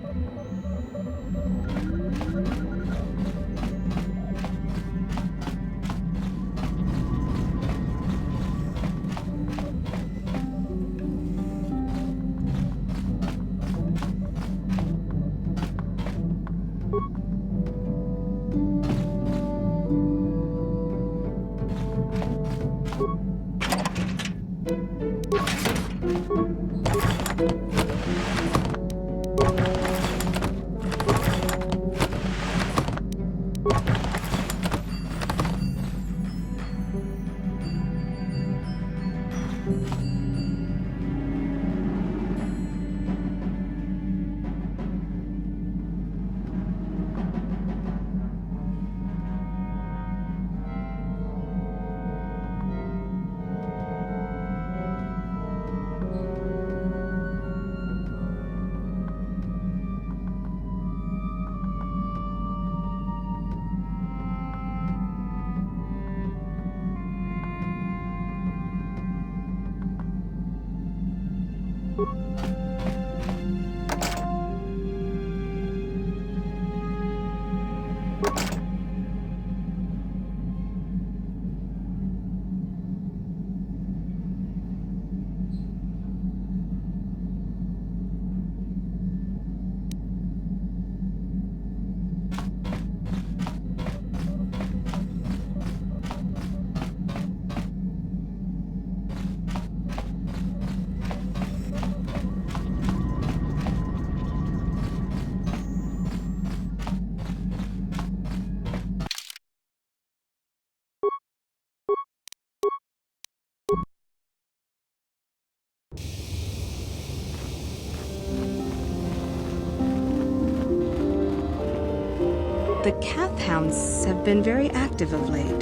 The Cath Hounds have been very active of late.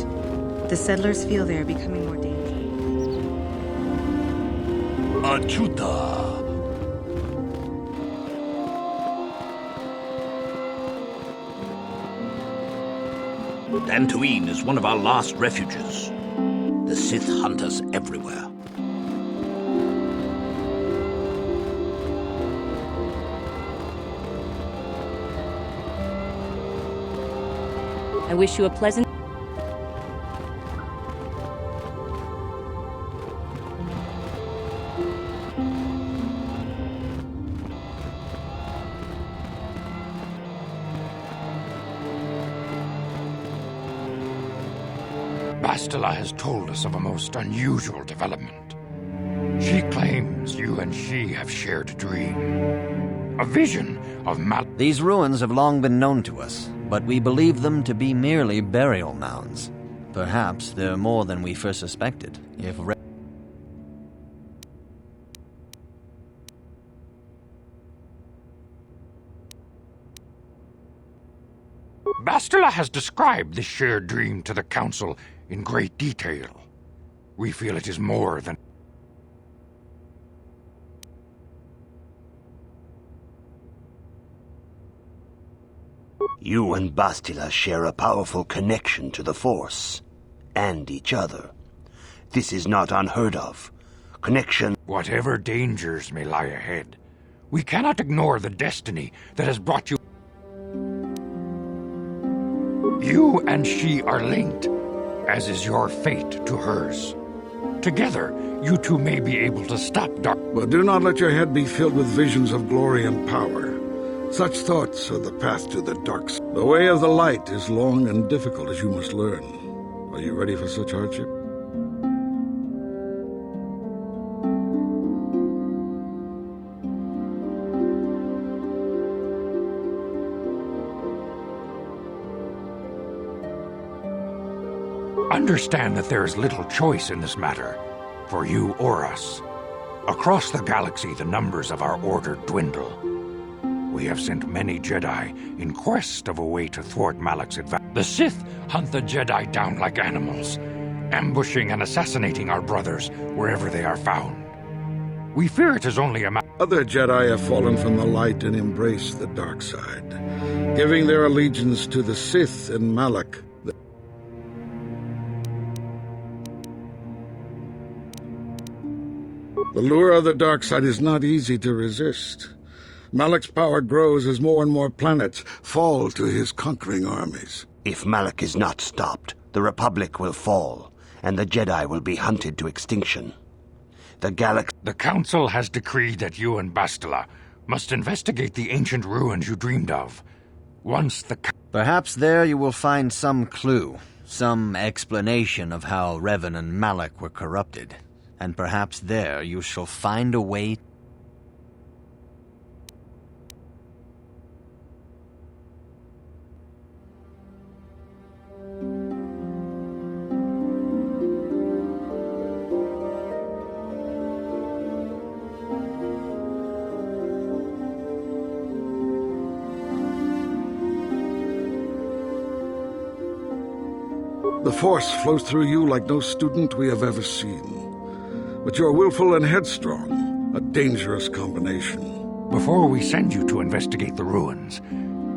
The settlers feel they are becoming more dangerous. Achuta. Dantooine is one of our last refuges. The Sith hunt us everywhere. I wish you a pleasant... Bastila has told us of a most unusual development. She claims you and she have shared a dream. A vision of These ruins have long been known to us, but we believe them to be merely burial mounds. Perhaps they're more than we first suspected. If Bastila has described this shared dream to the Council in great detail. We feel it is more than... You and Bastila share a powerful connection to the Force, and each other. This is not unheard of. Connection... Whatever dangers may lie ahead, we cannot ignore the destiny that has brought you... You and she are linked, as is your fate to hers. Together, you two may be able to stop dark... But do not let your head be filled with visions of glory and power. Such thoughts are the path to the dark side. The way of the light is long and difficult, as you must learn. Are you ready for such hardship? Understand that there is little choice in this matter, for you or us. Across the galaxy, the numbers of our order dwindle. We have sent many Jedi in quest of a way to thwart Malak's advance. The Sith hunt the Jedi down like animals, ambushing and assassinating our brothers wherever they are found. We fear it is only a matter... Other Jedi have fallen from the light and embraced the dark side, giving their allegiance to the Sith and Malak. The lure of the dark side is not easy to resist. Malak's power grows as more and more planets fall to his conquering armies. If Malak is not stopped, the Republic will fall, and the Jedi will be hunted to extinction. The Council has decreed that you and Bastila must investigate the ancient ruins you dreamed of. Once the... Perhaps there you will find some clue, some explanation of how Revan and Malak were corrupted. And perhaps there you shall find a way... The Force flows through you like no student we have ever seen. But you're willful and headstrong, a dangerous combination. Before we send you to investigate the ruins,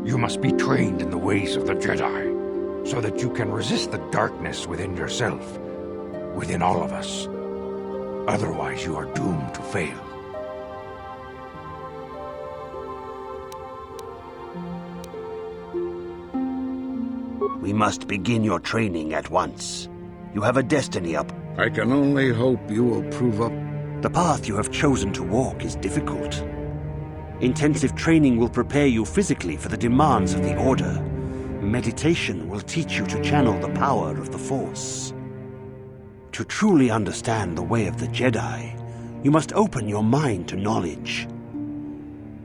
you must be trained in the ways of the Jedi, so that you can resist the darkness within yourself, within all of us. Otherwise, you are doomed to fail. We must begin your training at once. You have a destiny up. I can only hope you will prove up. The path you have chosen to walk is difficult. Intensive training will prepare you physically for the demands of the Order. Meditation will teach you to channel the power of the Force. To truly understand the way of the Jedi, you must open your mind to knowledge.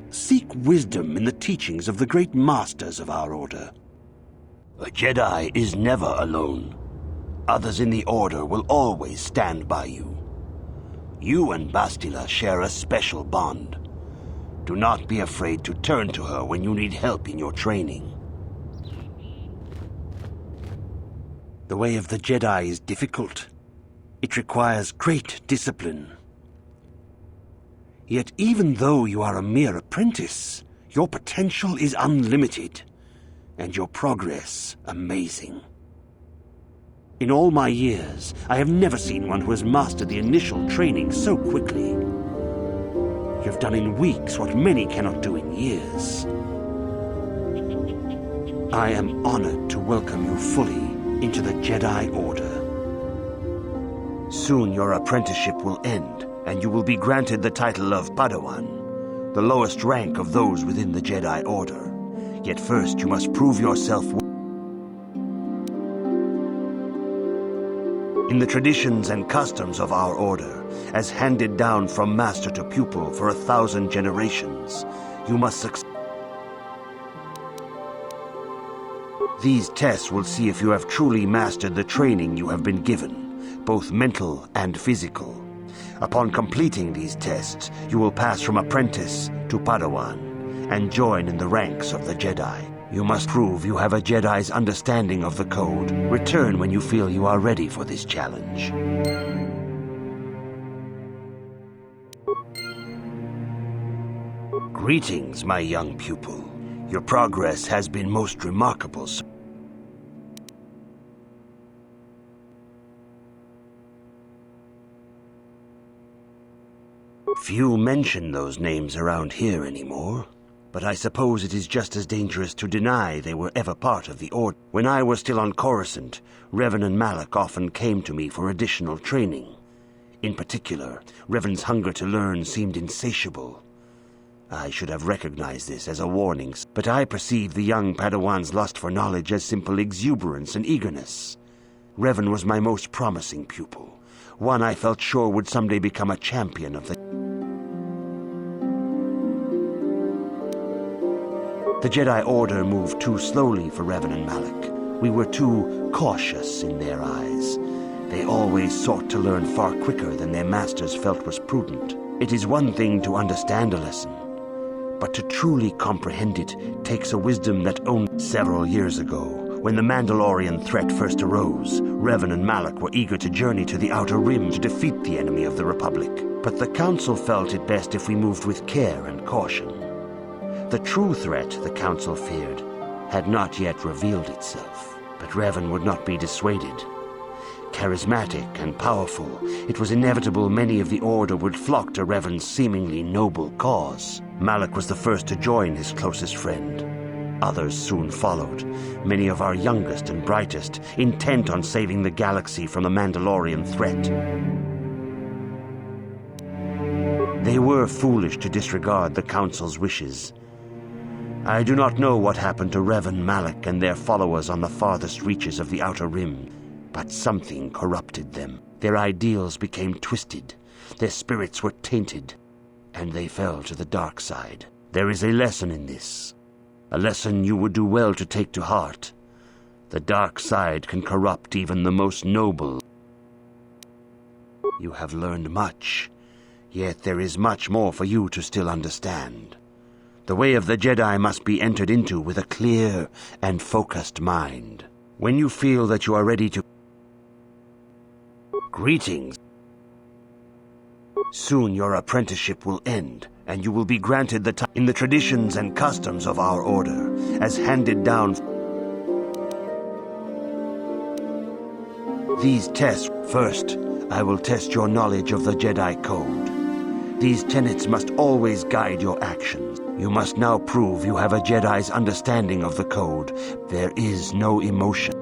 Seek wisdom in the teachings of the great masters of our Order. A Jedi is never alone. Others in the Order will always stand by you. You and Bastila share a special bond. Do not be afraid to turn to her when you need help in your training. The way of the Jedi is difficult. It requires great discipline. Yet even though you are a mere apprentice, your potential is unlimited, and your progress amazing. In all my years, I have never seen one who has mastered the initial training so quickly. You have done in weeks what many cannot do in years. I am honored to welcome you fully into the Jedi Order. Soon your apprenticeship will end, and you will be granted the title of Padawan, the lowest rank of those within the Jedi Order. Yet first you must prove yourself in the traditions and customs of our Order, as handed down from master to pupil for 1,000 generations. You must succeed. These tests will see if you have truly mastered the training you have been given, both mental and physical. Upon completing these tests, you will pass from apprentice to Padawan and join in the ranks of the Jedi. You must prove you have a Jedi's understanding of the code. Return when you feel you are ready for this challenge. Greetings, my young pupil. Your progress has been most remarkable. Few mention those names around here anymore, but I suppose it is just as dangerous to deny they were ever part of the Order. When I was still on Coruscant, Revan and Malak often came to me for additional training. In particular, Revan's hunger to learn seemed insatiable. I should have recognized this as a warning, but I perceived the young Padawan's lust for knowledge as simple exuberance and eagerness. Revan was my most promising pupil, one I felt sure would someday become a champion of the... The Jedi Order moved too slowly for Revan and Malak. We were too cautious in their eyes. They always sought to learn far quicker than their masters felt was prudent. It is one thing to understand a lesson, but to truly comprehend it takes a wisdom that only several years ago, when the Mandalorian threat first arose, Revan and Malak were eager to journey to the Outer Rim to defeat the enemy of the Republic. But the Council felt it best if we moved with care and caution. The true threat the Council feared had not yet revealed itself, but Revan would not be dissuaded. Charismatic and powerful, it was inevitable many of the Order would flock to Revan's seemingly noble cause. Malak was the first to join his closest friend. Others soon followed, many of our youngest and brightest, intent on saving the galaxy from the Mandalorian threat. They were foolish to disregard the Council's wishes. I do not know what happened to Revan, Malak, and their followers on the farthest reaches of the Outer Rim, but something corrupted them. Their ideals became twisted, their spirits were tainted, and they fell to the dark side. There is a lesson in this, a lesson you would do well to take to heart. The dark side can corrupt even the most noble. You have learned much, yet there is much more for you to still understand. The way of the Jedi must be entered into with a clear and focused mind. When you feel that you are ready to... Greetings. Soon your apprenticeship will end, and you will be granted the time in the traditions and customs of our order, as handed down. These tests. First, I will test your knowledge of the Jedi Code. These tenets must always guide your actions. You must now prove you have a Jedi's understanding of the Code. There is no emotion.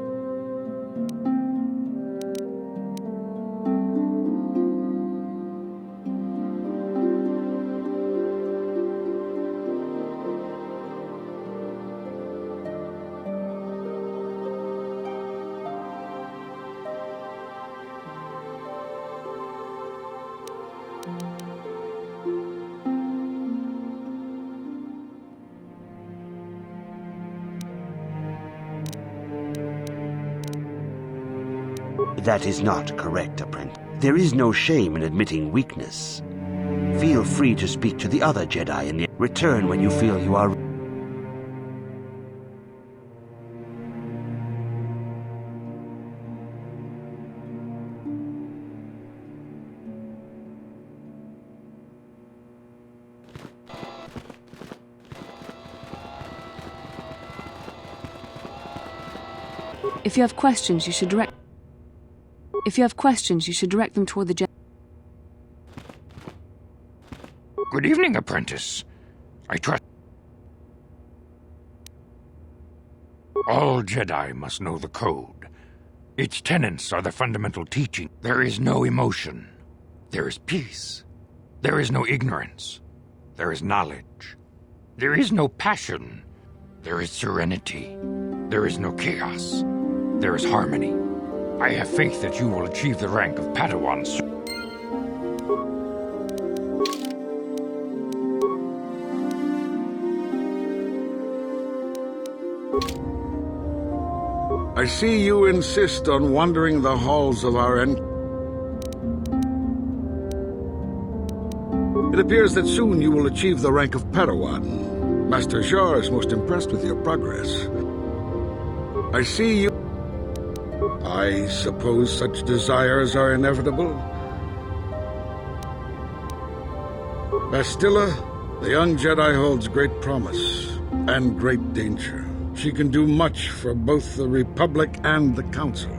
That is not correct, apprentice. There is no shame in admitting weakness. Feel free to speak to the other Jedi in the... Return when you feel you are... If you have questions, you should direct them toward the Jedi. Good evening, apprentice. I trust... All Jedi must know the Code. Its tenets are the fundamental teaching. There is no emotion. There is peace. There is no ignorance. There is knowledge. There is no passion. There is serenity. There is no chaos. There is harmony. I have faith that you will achieve the rank of Padawan. I see you insist on wandering the halls of our It appears that soon you will achieve the rank of Padawan. Master Jar is most impressed with your progress. I see you... I suppose such desires are inevitable. Bastila, the young Jedi holds great promise and great danger. She can do much for both the Republic and the Council.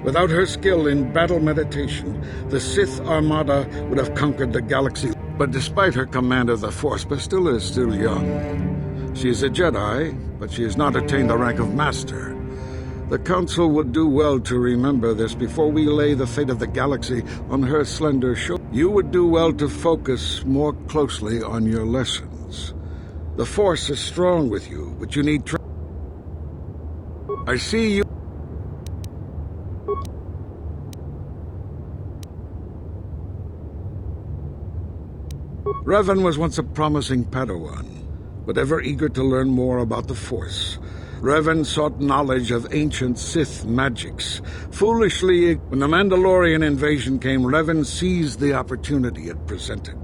Without her skill in battle meditation, the Sith Armada would have conquered the galaxy. But despite her command of the Force, Bastila is still young. She is a Jedi, but she has not attained the rank of Master. The Council would do well to remember this before we lay the fate of the galaxy on her slender shoulder. You would do well to focus more closely on your lessons. The Force is strong with you, but you need I see you... Revan was once a promising Padawan, but ever eager to learn more about the Force. Revan sought knowledge of ancient Sith magics. Foolishly, when the Mandalorian invasion came, Revan seized the opportunity it presented.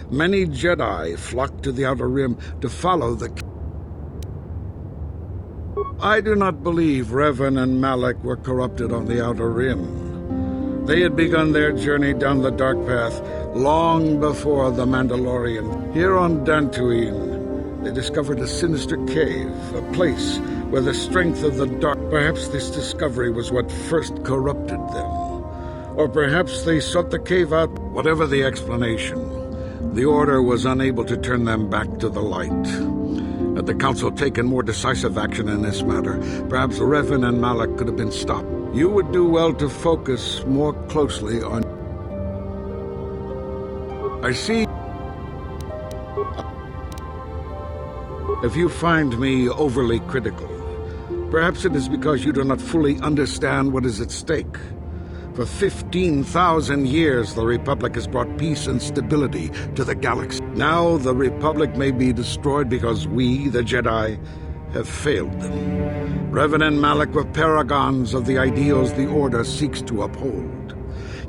Many Jedi flocked to the Outer Rim to follow the... I do not believe Revan and Malak were corrupted on the Outer Rim. They had begun their journey down the Dark Path long before the Mandalorian. Here on Dantooine, they discovered a sinister cave, a place where the strength of the dark... Perhaps this discovery was what first corrupted them. Or perhaps they sought the cave out. Whatever the explanation, the Order was unable to turn them back to the light. Had the Council taken more decisive action in this matter, perhaps Revan and Malak could have been stopped. You would do well to focus more closely on... I see... If you find me overly critical, perhaps it is because you do not fully understand what is at stake. For 15,000 years, the Republic has brought peace and stability to the galaxy. Now, the Republic may be destroyed because we, the Jedi, have failed them. Revan and Malak were paragons of the ideals the Order seeks to uphold.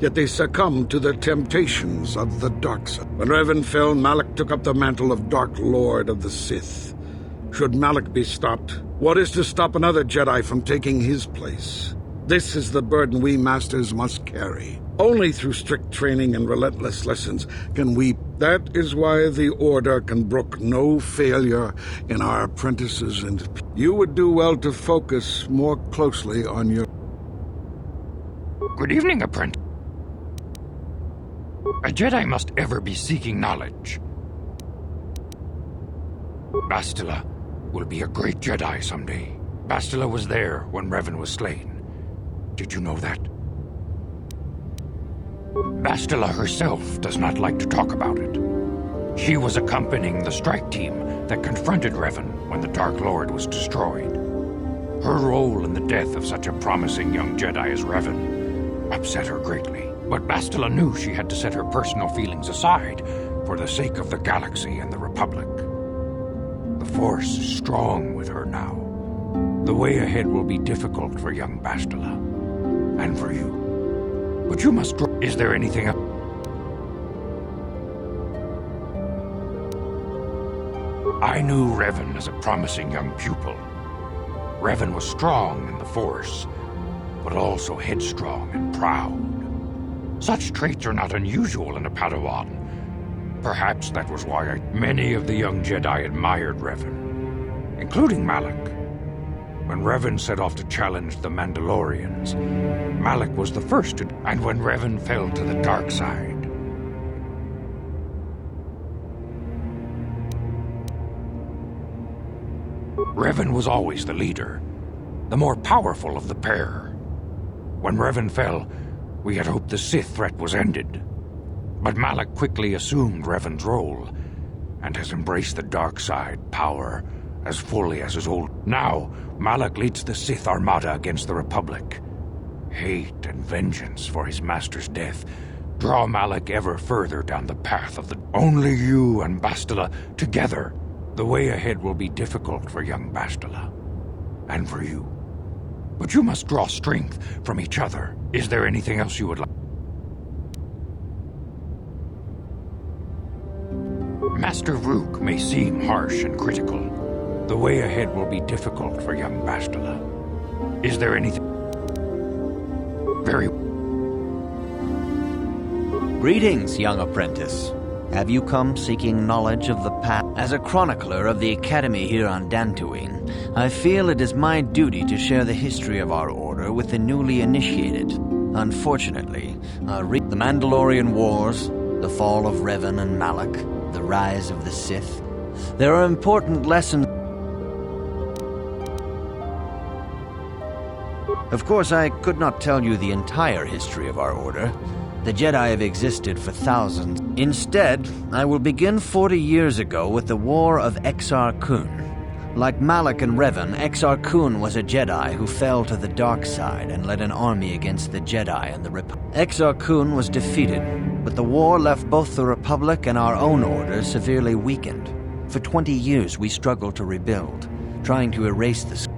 Yet they succumbed to the temptations of the dark side. When Revan fell, Malak took up the mantle of Dark Lord of the Sith. Should Malak be stopped, what is to stop another Jedi from taking his place? This is the burden we Masters must carry. Only through strict training and relentless lessons can we... That is why the Order can brook no failure in our apprentices, and you would do well to focus more closely on your... Good evening, apprentice. A Jedi must ever be seeking knowledge. Bastila will be a great Jedi someday. Bastila was there when Revan was slain. Did you know that? Bastila herself does not like to talk about it. She was accompanying the strike team that confronted Revan when the Dark Lord was destroyed. Her role in the death of such a promising young Jedi as Revan upset her greatly. But Bastila knew she had to set her personal feelings aside for the sake of the galaxy and the Republic. The Force is strong with her now. The way ahead will be difficult for young Bastila. And for you. But you must... Is there anything else? I knew Revan as a promising young pupil. Revan was strong in the Force, but also headstrong and proud. Such traits are not unusual in a Padawan. Perhaps that was why many of the young Jedi admired Revan, including Malak. When Revan set off to challenge the Mandalorians, Malak was the first to... And when Revan fell to the dark side... Revan was always the leader, the more powerful of the pair. When Revan fell, we had hoped the Sith threat was ended. But Malak quickly assumed Revan's role, and has embraced the dark side power as fully as his old... Now, Malak leads the Sith Armada against the Republic. Hate and vengeance for his master's death draw Malak ever further down the path of the... Only you and Bastila together. The way ahead will be difficult for young Bastila. And for you. but you must draw strength from each other. Is there anything else you would like? Master Rook may seem harsh and critical. The way ahead will be difficult for young Bastila. Is there anything... Very... Greetings, young apprentice. Have you come seeking knowledge of the past? As a chronicler of the Academy here on Dantooine, I feel it is my duty to share the history of our order with the newly initiated. Unfortunately, the Mandalorian Wars, the fall of Revan and Malak, the rise of the Sith, there are important lessons. Of course, I could not tell you the entire history of our order. The Jedi have existed for thousands. Instead, I will begin 40 years ago with the War of Exar Kun. Like Malak and Revan, Exar Kun was a Jedi who fell to the dark side and led an army against the Jedi and the Republic. Exar Kun was defeated, but the war left both the Republic and our own order severely weakened. For 20 years we struggled to rebuild, trying to erase the...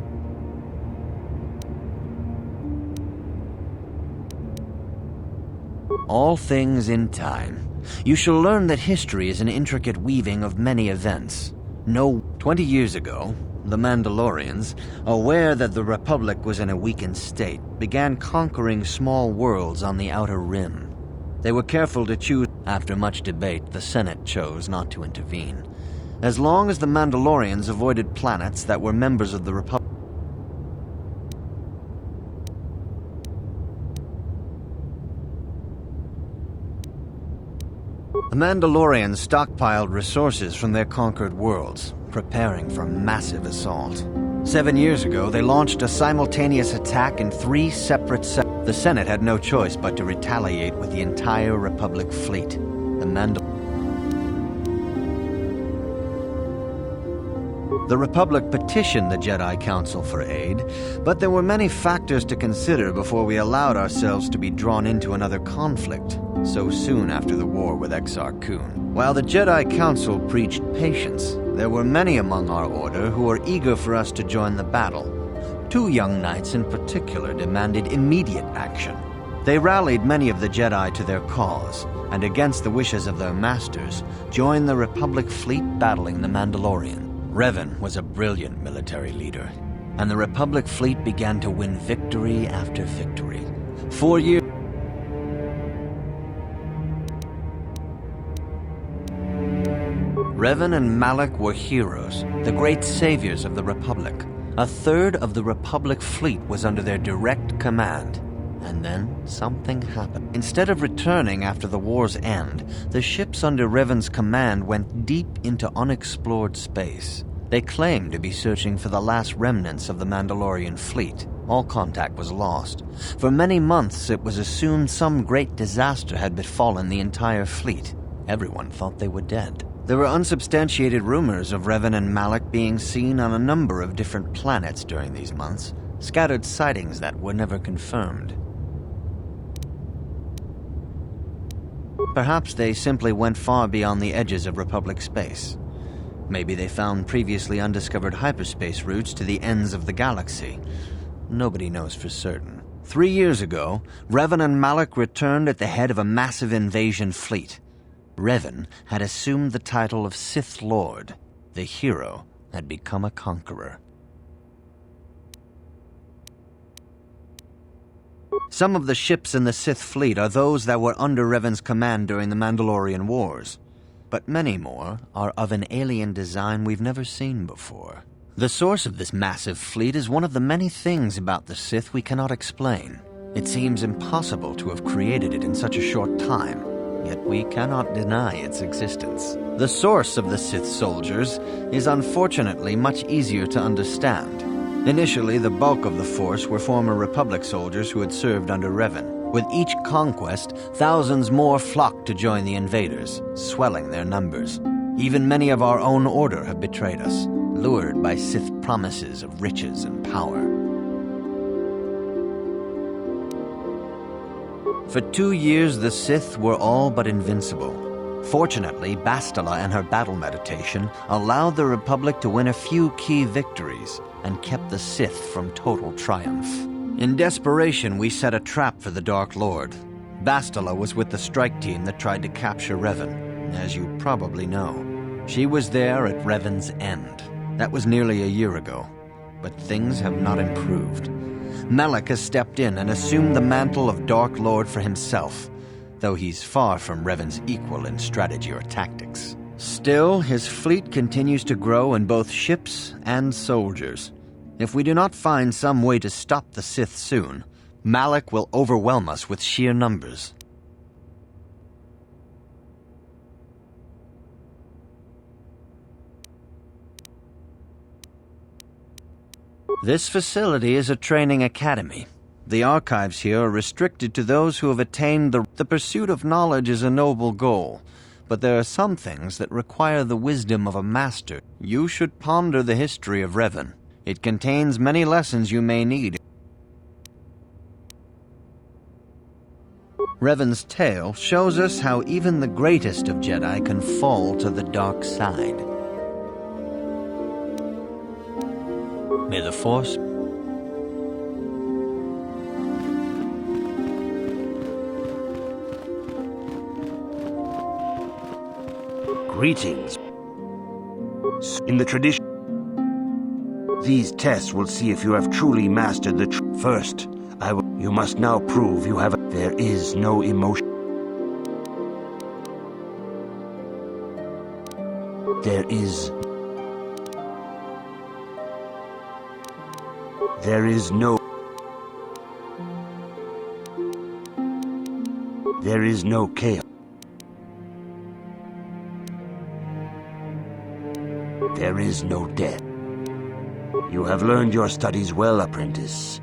All things in time. You shall learn that history is an intricate weaving of many events. 20 years ago, the Mandalorians, aware that the Republic was in a weakened state, began conquering small worlds on the Outer Rim. They were careful to choose. After much debate, the Senate chose not to intervene. As long as the Mandalorians avoided planets that were members of the Republic, the Mandalorians stockpiled resources from their conquered worlds, preparing for massive assault. 7 years ago, they launched a simultaneous attack in 3 separate The Senate had no choice but to retaliate with the entire Republic fleet. The Republic petitioned the Jedi Council for aid, but there were many factors to consider before we allowed ourselves to be drawn into another conflict, so soon after the war with Exar Kun. While the Jedi Council preached patience, there were many among our order who were eager for us to join the battle. 2 young knights in particular demanded immediate action. They rallied many of the Jedi to their cause, and against the wishes of their masters, joined the Republic fleet battling the Mandalorian. Revan was a brilliant military leader, and the Republic fleet began to win victory after victory. 4 years Revan and Malak were heroes, the great saviors of the Republic. 1/3 of the Republic fleet was under their direct command. And then something happened. Instead of returning after the war's end, the ships under Revan's command went deep into unexplored space. They claimed to be searching for the last remnants of the Mandalorian fleet. All contact was lost. For many months, it was assumed some great disaster had befallen the entire fleet. Everyone thought they were dead. There were unsubstantiated rumors of Revan and Malak being seen on a number of different planets during these months, scattered sightings that were never confirmed. Perhaps they simply went far beyond the edges of Republic space. Maybe they found previously undiscovered hyperspace routes to the ends of the galaxy. Nobody knows for certain. 3 years ago, Revan and Malak returned at the head of a massive invasion fleet. Revan had assumed the title of Sith Lord. The hero had become a conqueror. Some of the ships in the Sith fleet are those that were under Revan's command during the Mandalorian Wars, but many more are of an alien design we've never seen before. The source of this massive fleet is one of the many things about the Sith we cannot explain. It seems impossible to have created it in such a short time, yet we cannot deny its existence. The source of the Sith soldiers is unfortunately much easier to understand. Initially, the bulk of the force were former Republic soldiers who had served under Revan. With each conquest, thousands more flocked to join the invaders, swelling their numbers. Even many of our own order have betrayed us, lured by Sith promises of riches and power. For 2 years, the Sith were all but invincible. Fortunately, Bastila and her battle meditation allowed the Republic to win a few key victories and kept the Sith from total triumph. In desperation, we set a trap for the Dark Lord. Bastila was with the strike team that tried to capture Revan, as you probably know. She was there at Revan's end. That was nearly a year ago, but things have not improved. Malak has stepped in and assumed the mantle of Dark Lord for himself, though he's far from Revan's equal in strategy or tactics. Still, his fleet continues to grow in both ships and soldiers. If we do not find some way to stop the Sith soon, Malak will overwhelm us with sheer numbers. This facility is a training academy. The archives here are restricted to those who have attained the pursuit of knowledge is a noble goal, but there are some things that require the wisdom of a master. You should ponder the history of Revan. It contains many lessons you may need. Revan's tale shows us how even the greatest of Jedi can fall to the dark side. May the Force... Greetings. In the tradition, these tests will see if you have truly mastered the First, you must now prove you have There is no emotion. There is no chaos. There is no death. You have learned your studies well, apprentice.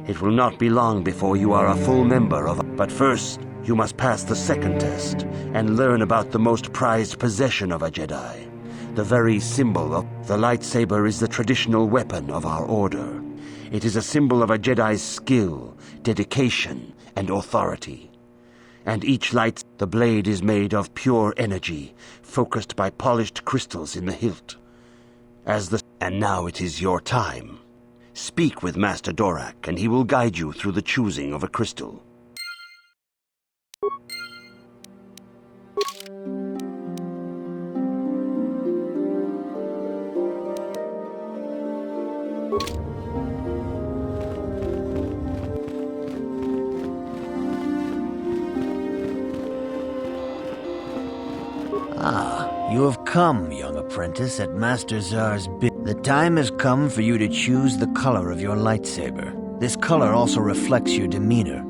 It will not be long before you are a full member of... But first, you must pass the second test and learn about the most prized possession of a Jedi. The very symbol of... The lightsaber is the traditional weapon of our order. It is a symbol of a Jedi's skill, dedication, and authority. And each the blade is made of pure energy, focused by polished crystals in the hilt. And now it is your time. Speak with Master Dorak, and he will guide you through the choosing of a crystal. You have come, young apprentice, at Master Zar's bid. The time has come for you to choose the color of your lightsaber. This color also reflects your demeanor.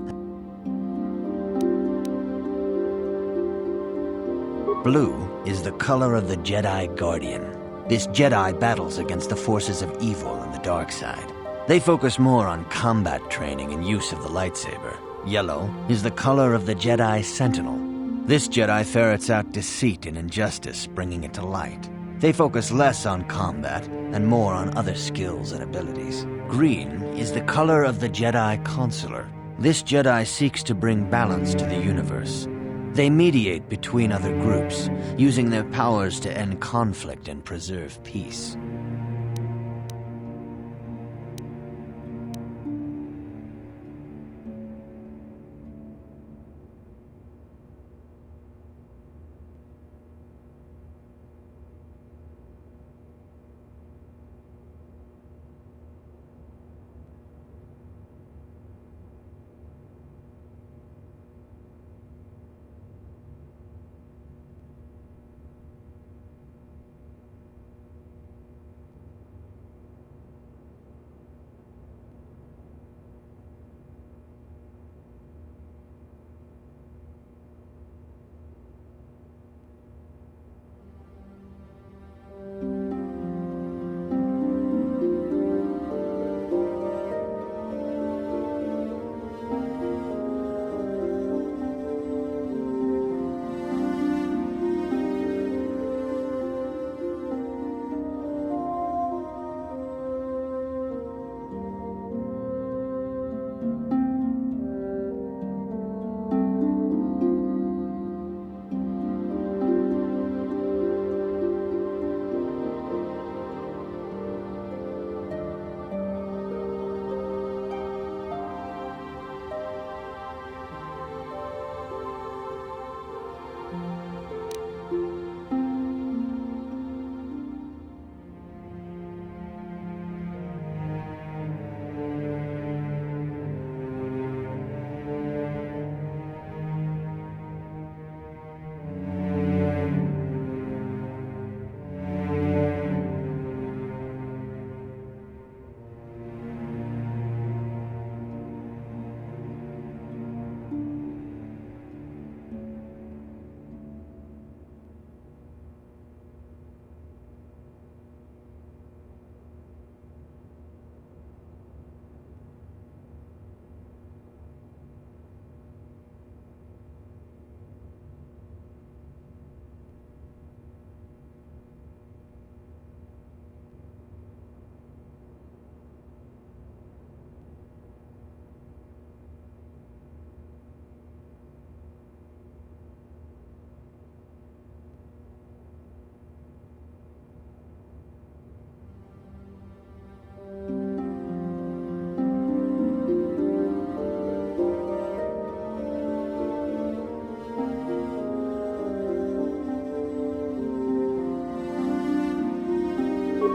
Blue is the color of the Jedi Guardian. This Jedi battles against the forces of evil on the dark side. They focus more on combat training and use of the lightsaber. Yellow is the color of the Jedi Sentinel. This Jedi ferrets out deceit and injustice, bringing it to light. They focus less on combat and more on other skills and abilities. Green is the color of the Jedi Consular. This Jedi seeks to bring balance to the universe. They mediate between other groups, using their powers to end conflict and preserve peace.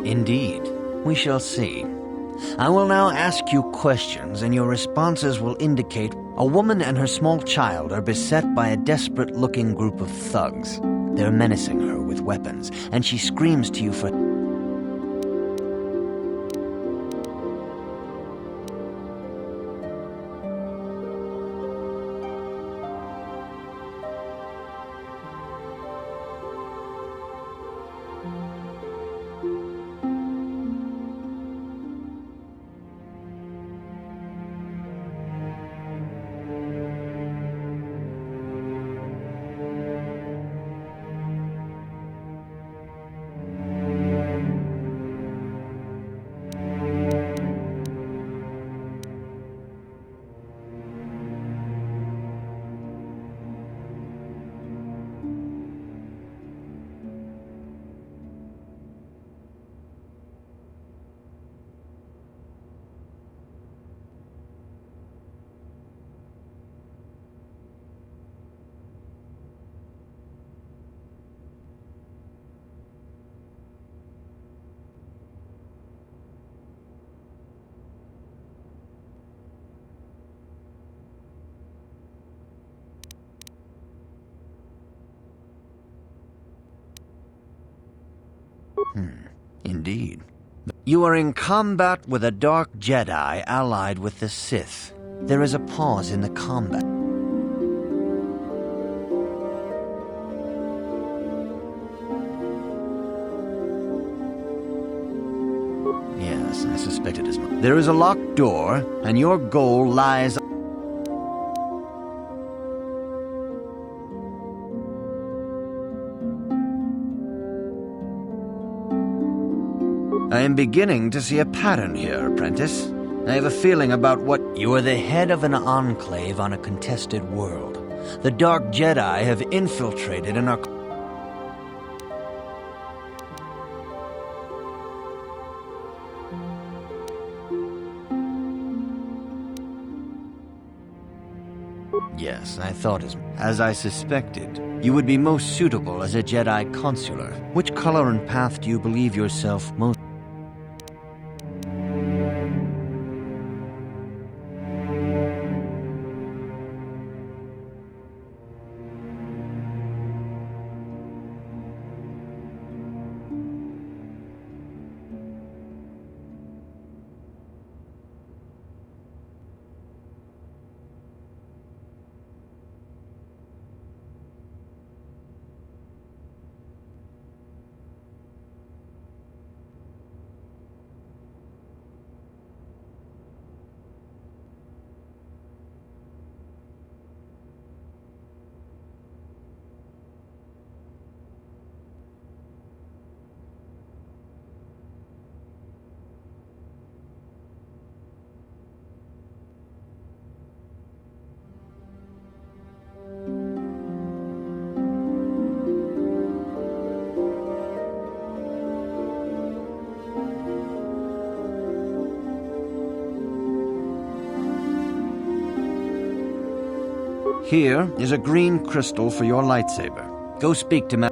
Indeed. We shall see. I will now ask you questions, and your responses will indicate a woman and her small child are beset by a desperate-looking group of thugs. They're menacing her with weapons, and she screams to you for... Indeed. You are in combat with a dark Jedi allied with the Sith. There is a pause in the combat. Yes, I suspected as much. There is a locked door, and your goal lies... I am beginning to see a pattern here, apprentice. I have a feeling about what... You are the head of an enclave on a contested world. The Dark Jedi have infiltrated and are... Yes, I thought as I suspected. You would be most suitable as a Jedi consular. Which color and path do you believe yourself most... Here is a green crystal for your lightsaber. Go speak to Ma...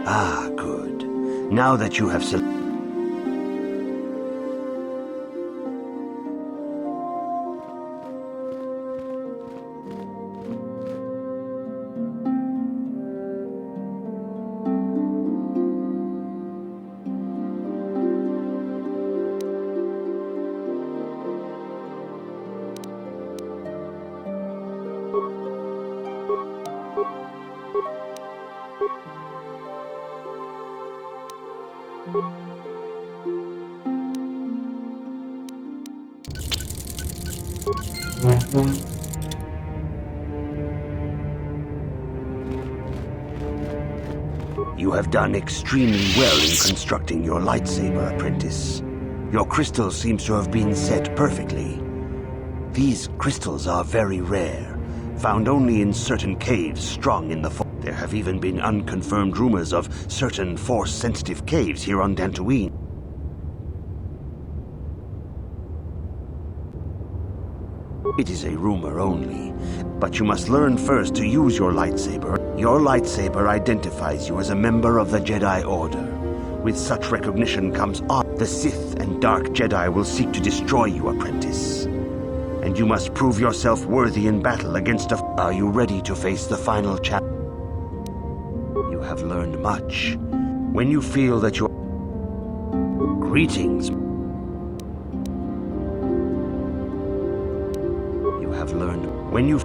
Ah, good. Now that you have You have done extremely well in constructing your lightsaber, apprentice. Your crystal seems to have been set perfectly. These crystals are very rare, found only in certain caves strung in the forest. There have even been unconfirmed rumors of certain Force-sensitive caves here on Dantooine. It is a rumor only, but you must learn first to use your lightsaber. Your lightsaber identifies you as a member of the Jedi Order. With such recognition comes honor. The Sith and Dark Jedi will seek to destroy you, apprentice. And you must prove yourself worthy in battle against a... Are you ready to face the final chapter? You have learned much. When you feel that you... Greetings. You have learned... When you...